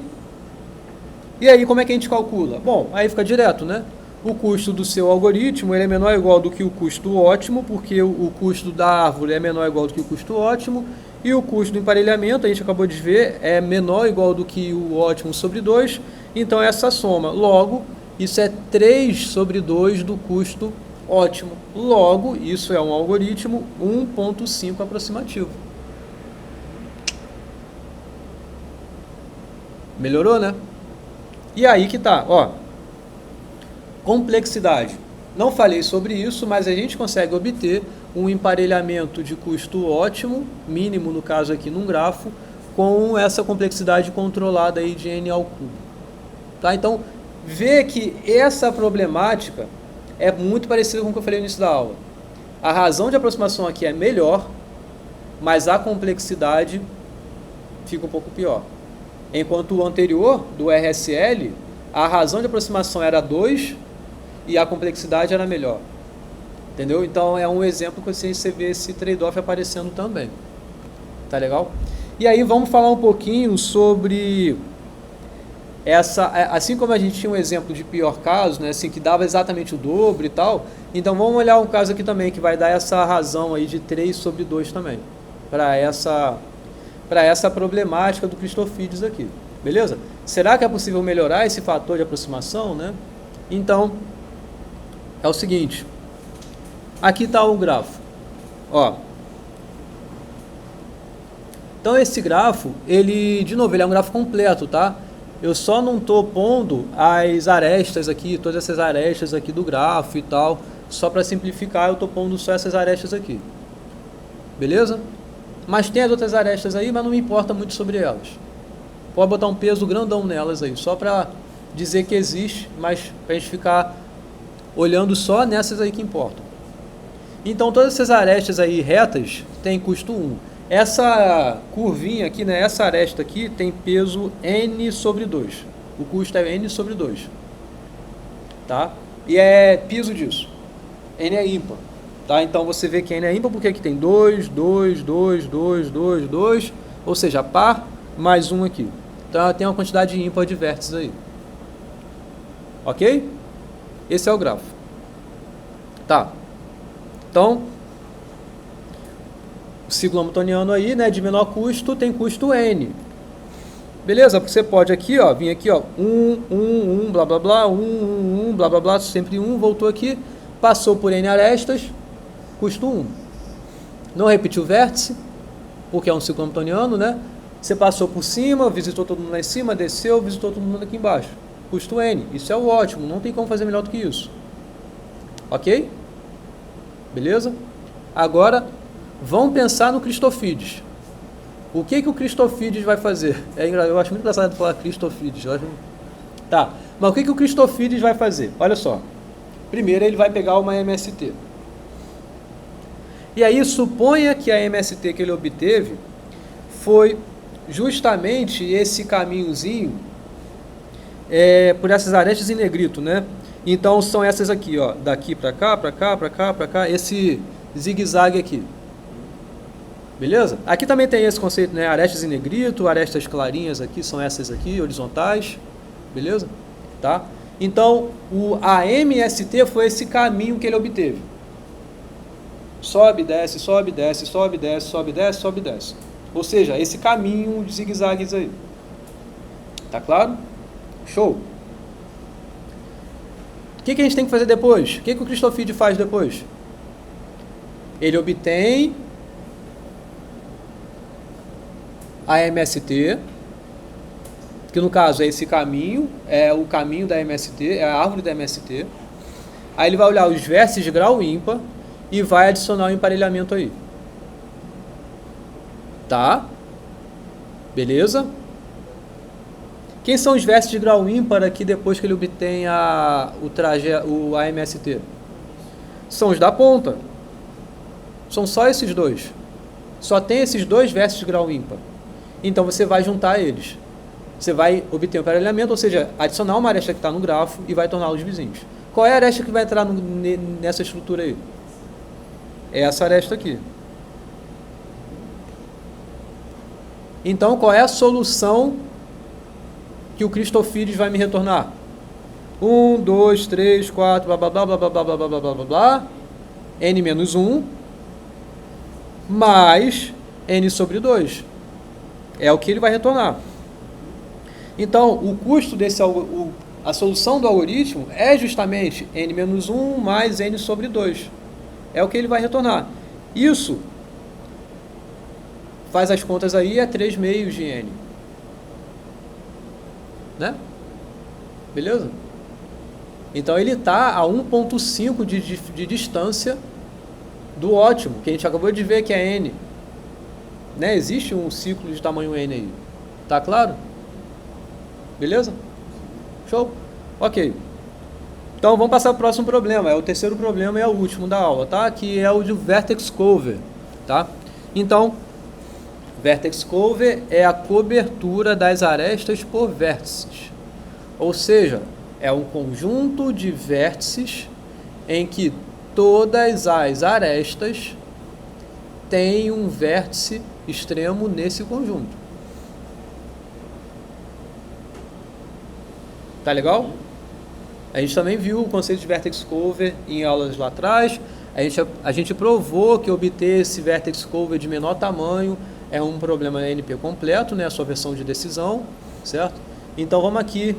E aí, como é que a gente calcula? Bom, aí fica direto, né? O custo do seu algoritmo ele é menor ou igual do que o custo ótimo, porque o custo da árvore é menor ou igual do que o custo ótimo, e o custo do emparelhamento, a gente acabou de ver, é menor ou igual do que o ótimo sobre 2, então essa soma. Logo, isso é 3 sobre 2 do custo ótimo. Logo, isso é um algoritmo 1.5 aproximativo. Melhorou, né? E aí que tá, ó. Complexidade. Não falei sobre isso, mas a gente consegue obter um emparelhamento de custo ótimo, mínimo no caso aqui num grafo, com essa complexidade controlada aí de n ao cubo. Tá? Então, vê que essa problemática é muito parecida com o que eu falei no início da aula. A razão de aproximação aqui é melhor, mas a complexidade fica um pouco pior. Enquanto o anterior, do RSL, a razão de aproximação era 2 e a complexidade era melhor. Entendeu? Então é um exemplo que você vê esse trade-off aparecendo também. Tá legal? E aí vamos falar um pouquinho sobre essa, assim como a gente tinha um exemplo de pior caso, né, assim, que dava exatamente o dobro e tal, então vamos olhar um caso aqui também que vai dar essa razão aí de 3 sobre 2 também, para essa problemática do Christofides aqui. Beleza? Será que é possível melhorar esse fator de aproximação, né? Então, é o seguinte. Aqui está o grafo. Ó. Então, esse grafo, de novo, ele é um grafo completo, tá? Eu só não estou pondo as arestas aqui, todas essas arestas aqui do grafo e tal. Só para simplificar, eu estou pondo só essas arestas aqui. Beleza? Mas tem as outras arestas aí, mas não me importa muito sobre elas. Pode botar um peso grandão nelas aí, só para dizer que existe, mas para a gente ficar olhando só nessas aí que importam. Então, todas essas arestas aí retas têm custo 1. Essa curvinha aqui, né, essa aresta aqui, tem peso n sobre 2. O custo é n sobre 2. Tá? E é piso disso. N é ímpar. Tá? Então, você vê que n é ímpar porque aqui tem 2, 2, 2, 2, 2, 2, ou seja, par mais 1 aqui. Então, ela tem uma quantidade ímpar de vértices aí. Ok? Esse é o grafo. Tá. Então, o ciclo hamiltoniano aí, né, de menor custo, tem custo n. Beleza? Porque você pode aqui, ó, vir aqui, ó, 1, blá, blá, blá, 1, blá, blá, blá, sempre 1, voltou aqui, passou por n arestas, custo 1. Não repetiu o vértice, porque é um ciclo hamiltoniano, né? Você passou por cima, visitou todo mundo lá em cima, desceu, visitou todo mundo aqui embaixo. Custo n. Isso é o ótimo, não tem como fazer melhor do que isso. Ok? Beleza? Agora, vamos pensar no Christofides. O que o Christofides vai fazer? Eu acho muito engraçado falar Christofides. Tá, mas o que o Christofides vai fazer? Olha só. Primeiro, ele vai pegar uma MST. E aí, suponha que a MST que ele obteve foi justamente esse caminhozinho por essas arestas em negrito, né? Então, são essas aqui, ó, daqui para cá, para cá, para cá, para cá, esse zigue-zague aqui. Beleza? Aqui também tem esse conceito, né? Arestas em negrito, arestas clarinhas aqui, são essas aqui, horizontais. Beleza? Tá? Então, a MST foi esse caminho que ele obteve. Sobe, desce, sobe, desce, sobe, desce, sobe, desce, sobe, desce. Ou seja, esse caminho de zigue-zagues aí. Tá claro? Show! O que a gente tem que fazer depois? O que o Christofides faz depois? Ele obtém a MST, que no caso é esse caminho, é o caminho da MST, é a árvore da MST. Aí ele vai olhar os vértices de grau ímpar e vai adicionar o emparelhamento aí. Tá? Beleza? Quem são os vértices de grau ímpar aqui depois que ele obtém a MST? São os da ponta. São só esses dois. Só tem esses dois vértices de grau ímpar. Então você vai juntar eles. Você vai obter um emparelhamento, ou seja, adicionar uma aresta que está no grafo e vai torná-los vizinhos. Qual é a aresta que vai entrar nessa estrutura aí? É essa aresta aqui. Então, qual é a solução que o Christofides vai me retornar? 1, 2, 3, 4, blá, blá, blá, blá, blá, blá, blá, blá, blá, blá, blá, n menos 1, mais n sobre 2. É o que ele vai retornar. Então, o custo desse a solução do algoritmo é justamente n menos 1 mais n sobre 2. É o que ele vai retornar. Isso, faz as contas aí, é 3 meios de n. Né? Beleza? Então ele está a 1,5 de distância do ótimo, que a gente acabou de ver que é n. Né? Existe um ciclo de tamanho n aí. Tá claro? Beleza? Show? Ok. Então vamos passar para o próximo problema. É o terceiro problema e é o último da aula, tá? Que é o de vertex cover, tá? Então, vertex cover é a cobertura das arestas por vértices. Ou seja, é um conjunto de vértices em que todas as arestas têm um vértice extremo nesse conjunto. Tá legal? A gente também viu o conceito de vertex cover em aulas lá atrás. A gente provou que obter esse vertex cover de menor tamanho é um problema NP completo, né? A sua versão de decisão, certo? Então vamos aqui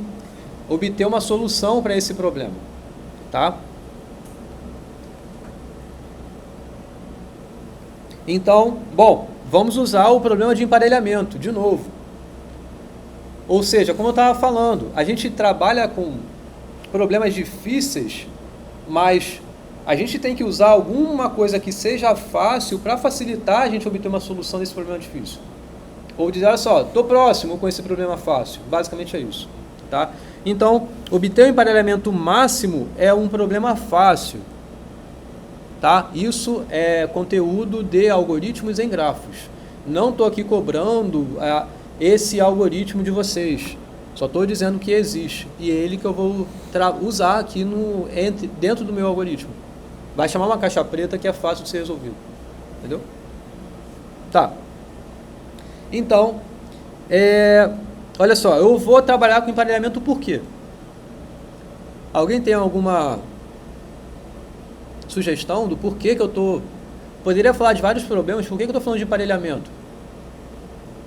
obter uma solução para esse problema, tá? Então, bom, vamos usar o problema de emparelhamento de novo. Ou seja, como eu estava falando, a gente trabalha com problemas difíceis, mas a gente tem que usar alguma coisa que seja fácil para facilitar a gente obter uma solução desse problema difícil. Ou dizer, olha só, estou próximo com esse problema fácil. Basicamente é isso. Tá? Então, obter o emparelhamento máximo é um problema fácil. Tá? Isso é conteúdo de algoritmos em grafos. Não estou aqui cobrando esse algoritmo de vocês. Só estou dizendo que existe. E é ele que eu vou usar aqui dentro do meu algoritmo. Vai chamar uma caixa preta que é fácil de ser resolvido. Entendeu? Tá. Então, olha só, eu vou trabalhar com emparelhamento por quê? Alguém tem alguma sugestão do porquê que eu estou... Poderia falar de vários problemas, por que eu estou falando de emparelhamento?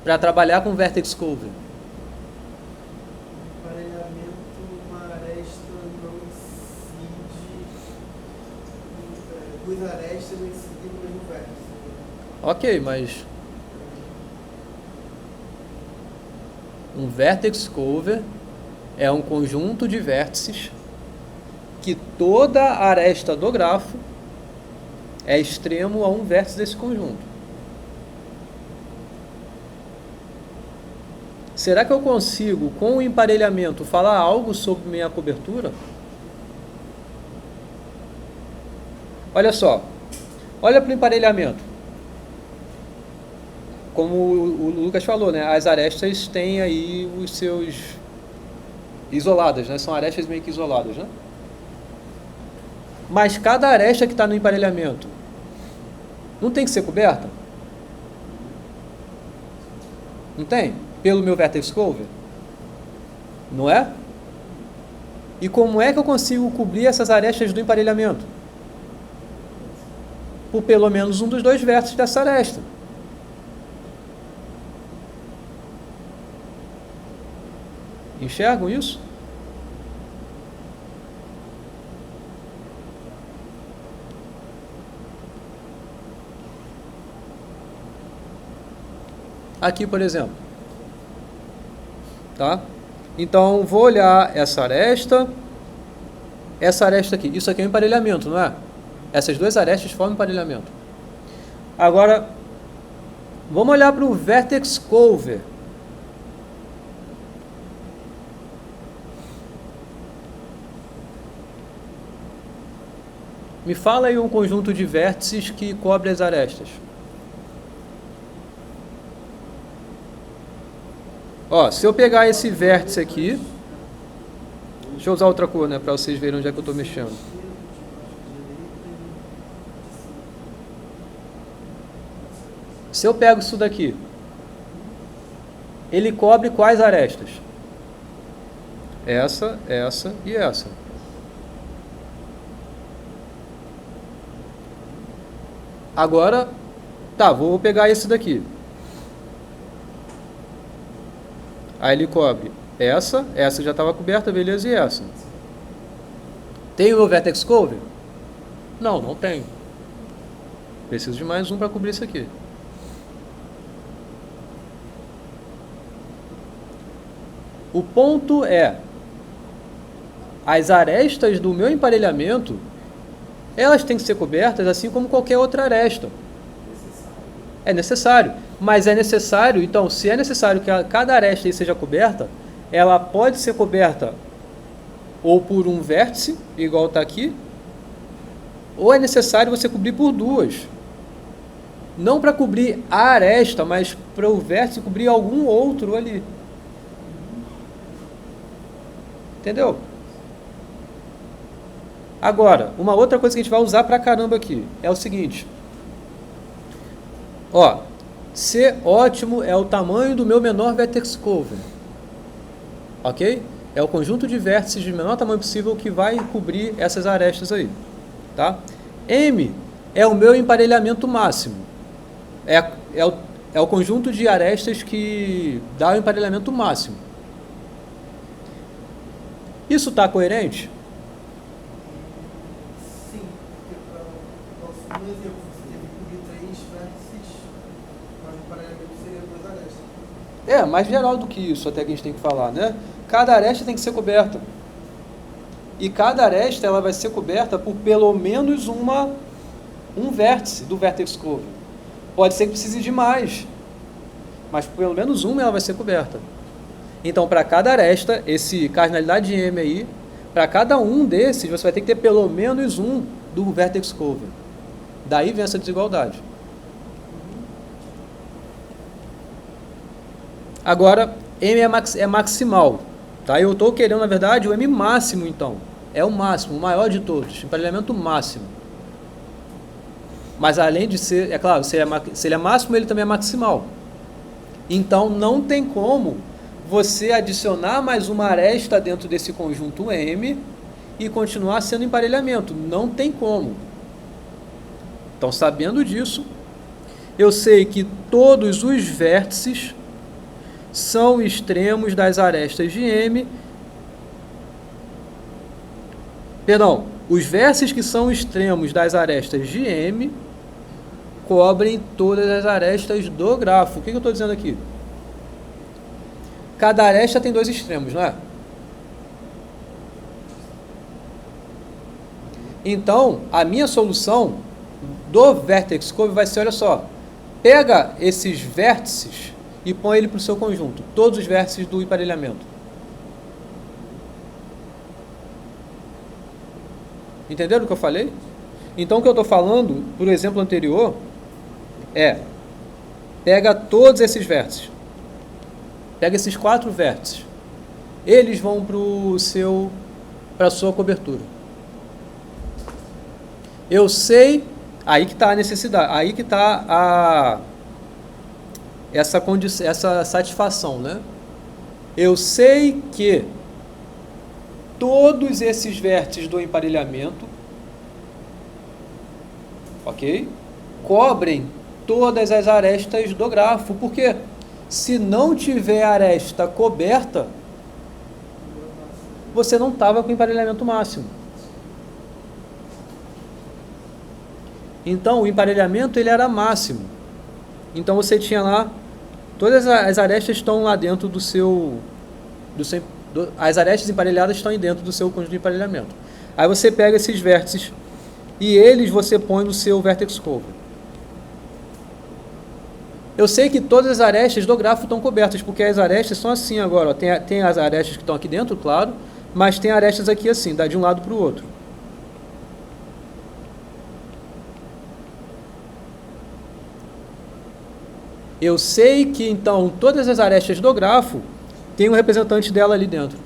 Para trabalhar com vertex cover. Uma aresta não incide, duas arestas não incidem no mesmo vértice. Ok, mas um vertex cover é um conjunto de vértices que toda aresta do grafo é extremo a um vértice desse conjunto. Será que eu consigo, com o emparelhamento, falar algo sobre minha cobertura? Olha só, olha para o emparelhamento. Como o Lucas falou, né? As arestas têm aí os seus isoladas, né? São arestas meio que isoladas, né? Mas cada aresta que está no emparelhamento não tem que ser coberta? Não tem? Pelo meu vertex cover? Não é? E como é que eu consigo cobrir essas arestas do emparelhamento? Por pelo menos um dos dois vértices dessa aresta. Enxergam isso? Aqui, por exemplo. Tá? Então, vou olhar essa aresta aqui. Isso aqui é um emparelhamento, não é? Essas duas arestas formam emparelhamento. Agora, vamos olhar para o vertex cover. Me fala aí um conjunto de vértices que cobre as arestas. Ó, se eu pegar esse vértice aqui, deixa eu usar outra cor, né, para vocês verem onde é que eu estou mexendo. Se eu pego isso daqui, ele cobre quais arestas? Essa, essa e essa. Agora, tá, vou pegar esse daqui. Aí ele cobre essa já estava coberta, beleza, e essa. Tem o meu vertex cover? Não, não tem. Preciso de mais um para cobrir isso aqui. O ponto é, as arestas do meu emparelhamento, elas têm que ser cobertas assim como qualquer outra aresta. É necessário. Mas é necessário, então, se é necessário que cada aresta aí seja coberta, ela pode ser coberta ou por um vértice, igual está aqui, ou é necessário você cobrir por duas. Não para cobrir a aresta, mas para o vértice cobrir algum outro ali. Entendeu? Agora, uma outra coisa que a gente vai usar pra caramba aqui é o seguinte. Ó, C ótimo é o tamanho do meu menor vertex cover. Ok? É o conjunto de vértices de menor tamanho possível que vai cobrir essas arestas aí. Tá? M é o meu emparelhamento máximo. É o conjunto de arestas que dá o emparelhamento máximo. Isso está coerente? Sim, porque para o exemplo, você teve que cobrir 3 vértices, mas o emparelhamento seria 2 arestas. É, mais geral do que isso até que a gente tem que falar, né? Cada aresta tem que ser coberta. E cada aresta ela vai ser coberta por pelo menos um vértice do vertex cover. Pode ser que precise de mais, mas por pelo menos uma ela vai ser coberta. Então, para cada aresta, esse cardinalidade de M aí, para cada um desses, você vai ter que ter pelo menos um do vertex cover. Daí vem essa desigualdade. Agora, M é maximal. Tá? Eu estou querendo, na verdade, o M máximo, então. É o máximo, o maior de todos. Emparelhamento máximo. Mas além de ser, é claro, se ele é máximo, ele também é maximal. Então, não tem como você adicionar mais uma aresta dentro desse conjunto M e continuar sendo emparelhamento. Não tem como. Então, sabendo disso, eu sei que todos os vértices são extremos das arestas de M. Perdão, os vértices que são extremos das arestas de M cobrem todas as arestas do grafo. O que eu estou dizendo aqui? Cada aresta tem 2 extremos, não é? Então, a minha solução do vertex cover vai ser, olha só, pega esses vértices e põe ele para o seu conjunto, todos os vértices do emparelhamento. Entenderam o que eu falei? Então, o que eu estou falando, por exemplo anterior, é, pega todos esses vértices, pega esses 4 vértices, eles vão para a sua cobertura. Eu sei, aí que está a necessidade, aí que está essa satisfação, né? Eu sei que todos esses vértices do emparelhamento, ok? Cobrem todas as arestas do grafo, porque se não tiver aresta coberta, você não estava com emparelhamento máximo. Então, o emparelhamento ele era máximo. Então, você tinha lá Todas as arestas estão lá dentro as arestas emparelhadas estão aí dentro do seu conjunto de emparelhamento. Aí você pega esses vértices e eles você põe no seu vertex cover. Eu sei que todas as arestas do grafo estão cobertas, porque as arestas são assim agora. Ó. Tem as arestas que estão aqui dentro, claro, mas tem arestas aqui assim, dá de um lado para o outro. Eu sei que, então, todas as arestas do grafo tem um representante dela ali dentro.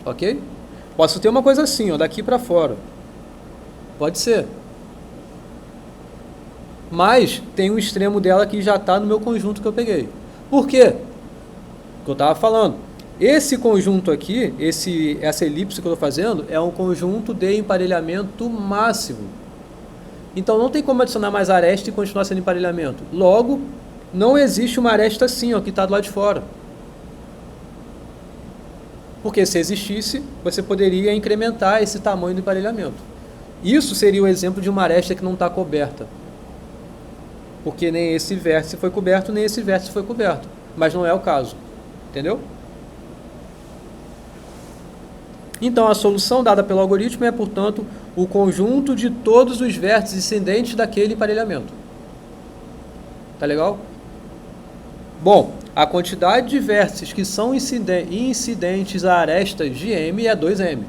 Ok? Posso ter uma coisa assim, ó, daqui para fora. Pode ser. Mas tem um extremo dela que já está no meu conjunto que eu peguei. Por quê? O que eu estava falando. Esse conjunto aqui, essa elipse que eu estou fazendo, é um conjunto de emparelhamento máximo. Então não tem como adicionar mais aresta e continuar sendo emparelhamento. Logo, não existe uma aresta assim, ó, que está do lado de fora. Porque se existisse, você poderia incrementar esse tamanho do emparelhamento. Isso seria o exemplo de uma aresta que não está coberta. Porque nem esse vértice foi coberto, nem esse vértice foi coberto. Mas não é o caso. Entendeu? Então, a solução dada pelo algoritmo é, portanto, o conjunto de todos os vértices incidentes daquele emparelhamento. Tá legal? Bom, a quantidade de vértices que são incidentes a arestas de M é 2M.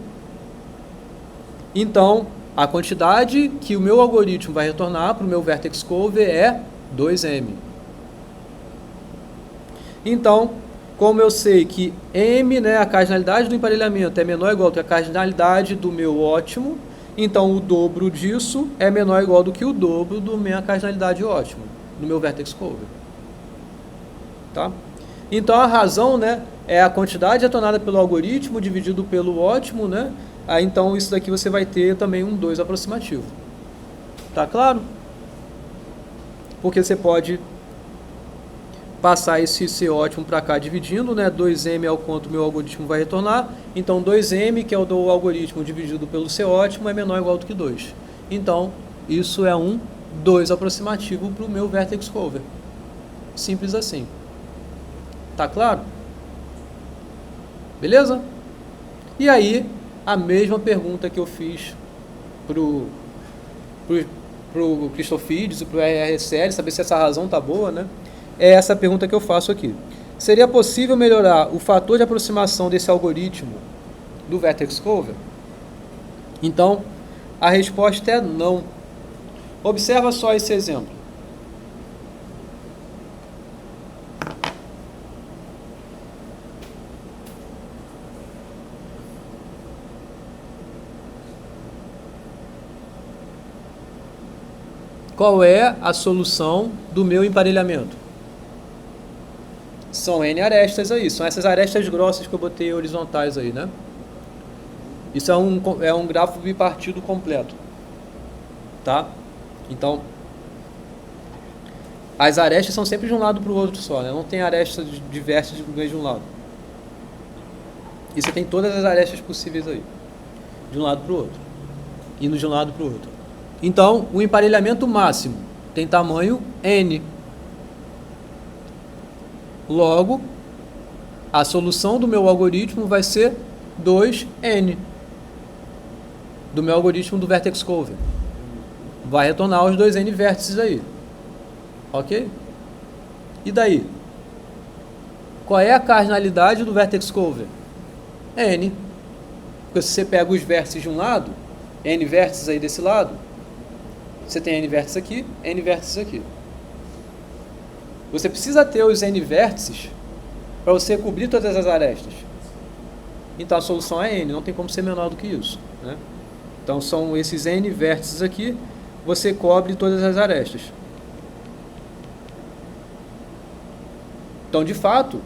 Então, a quantidade que o meu algoritmo vai retornar para o meu vertex cover é 2M. Então, como eu sei que M, né, a cardinalidade do emparelhamento é menor ou igual que a cardinalidade do meu ótimo, então o dobro disso é menor ou igual do que o dobro da minha cardinalidade ótimo, do meu vertex cover. Tá? Então a razão, né, é a quantidade retornada pelo algoritmo dividido pelo ótimo, né? Aí, então isso daqui você vai ter também um 2 aproximativo. Tá claro? Porque você pode passar esse C ótimo para cá dividindo, né? 2M é o quanto o meu algoritmo vai retornar. Então 2M, que é o do algoritmo dividido pelo C ótimo, é menor ou igual do que 2. Então isso é um 2 aproximativo para o meu vertex cover. Simples assim. Tá claro? Beleza? E aí, a mesma pergunta que eu fiz pro Christofides e pro RSL, saber se essa razão tá boa, né? É essa pergunta que eu faço aqui. Seria possível melhorar o fator de aproximação desse algoritmo do vertex cover? Então, a resposta é não. Observa só esse exemplo. Qual é a solução do meu emparelhamento? São N arestas aí, são essas arestas grossas que eu botei horizontais aí, né? Isso é um grafo bipartido completo, tá? Então, as arestas são sempre de um lado para o outro só, né? Não tem arestas diversas do mesmo lado. E você tem todas as arestas possíveis aí, de um lado para o outro, indo de um lado para o outro. Então, o emparelhamento máximo tem tamanho N. Logo, a solução do meu algoritmo vai ser 2N. Do meu algoritmo do vertex cover. Vai retornar os 2N vértices aí. Ok? E daí? Qual é a cardinalidade do vertex cover? N. Porque se você pega os vértices de um lado, N vértices aí desse lado, você tem N vértices aqui, N vértices aqui. Você precisa ter os N vértices para você cobrir todas as arestas. Então a solução é N, não tem como ser menor do que isso, né? Então são esses N vértices aqui, você cobre todas as arestas. Então, de fato,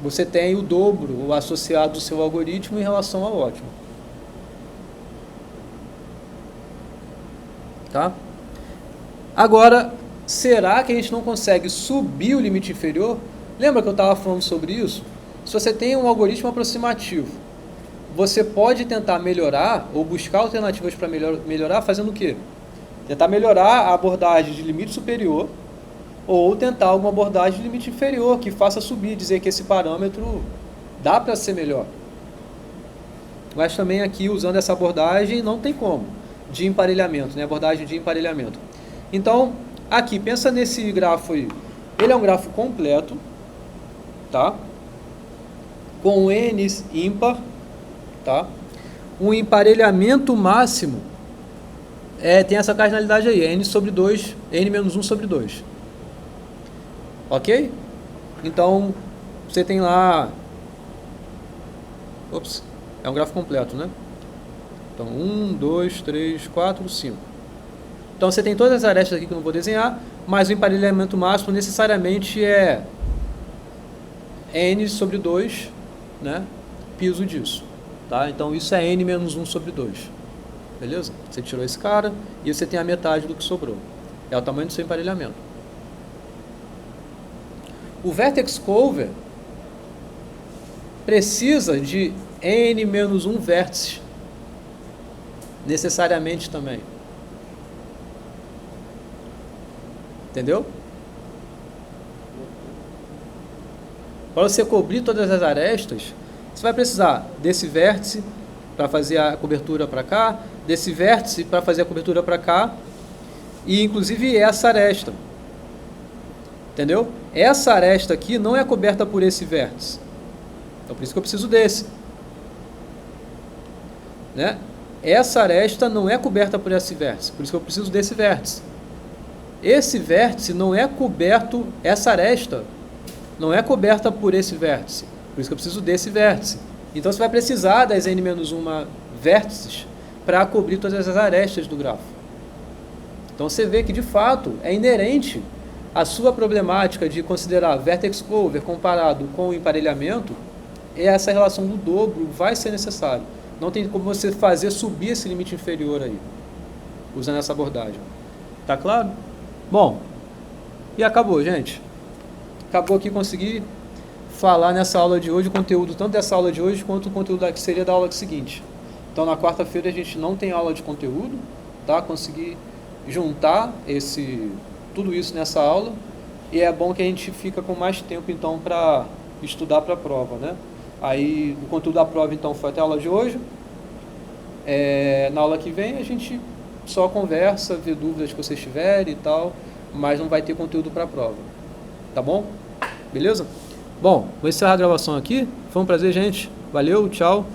você tem o dobro associado do seu algoritmo em relação ao ótimo. Tá? Agora, será que a gente não consegue subir o limite inferior? Lembra que eu estava falando sobre isso? Se você tem um algoritmo aproximativo, você pode tentar melhorar ou buscar alternativas para melhorar fazendo o quê? Tentar melhorar a abordagem de limite superior ou tentar alguma abordagem de limite inferior que faça subir, dizer que esse parâmetro dá para ser melhor. Mas também aqui, usando essa abordagem, não tem como, de emparelhamento, né? Abordagem de emparelhamento. Então, aqui, pensa nesse grafo aí. Ele é um grafo completo, tá? Com n ímpar, tá? Um emparelhamento máximo tem essa cardinalidade aí, n sobre 2, n menos 1 sobre 2. Ok? Então, você tem lá... Ops, é um grafo completo, né? Então, 1, 2, 3, 4, 5. Então, você tem todas as arestas aqui que eu não vou desenhar, mas o emparelhamento máximo necessariamente é n sobre 2, né? Piso disso, tá? Então, isso é n menos 1 sobre 2. Beleza? Você tirou esse cara e você tem a metade do que sobrou. É o tamanho do seu emparelhamento. O vertex cover precisa de n menos 1 vértices, necessariamente também. Entendeu? Para você cobrir todas as arestas, você vai precisar desse vértice para fazer a cobertura para cá, desse vértice para fazer a cobertura para cá, e inclusive essa aresta. Entendeu? Essa aresta aqui não é coberta por esse vértice. Então por isso que eu preciso desse. Né? Essa aresta não é coberta por esse vértice, por isso que eu preciso desse vértice. Esse vértice não é coberto, essa aresta não é coberta por esse vértice, por isso que eu preciso desse vértice. Então você vai precisar das n-1 vértices para cobrir todas as arestas do grafo. Então você vê que de fato é inerente à sua problemática de considerar vertex cover comparado com o emparelhamento, e essa relação do dobro vai ser necessário. Não tem como você fazer subir esse limite inferior aí, usando essa abordagem. Tá claro? Bom, e acabou, gente. Acabou aqui, consegui falar nessa aula de hoje o conteúdo tanto dessa aula de hoje quanto o conteúdo que seria da aula seguinte. Então na quarta-feira a gente não tem aula de conteúdo, tá? Consegui juntar tudo isso nessa aula, e é bom que a gente fica com mais tempo então para estudar para a prova, né? Aí o conteúdo da prova então foi até a aula de hoje. Na aula que vem a gente só conversa, vê dúvidas que vocês tiverem e tal, mas não vai ter conteúdo para a prova, tá bom? Beleza? Bom, vou encerrar a gravação aqui. Foi um prazer, gente. Valeu, tchau.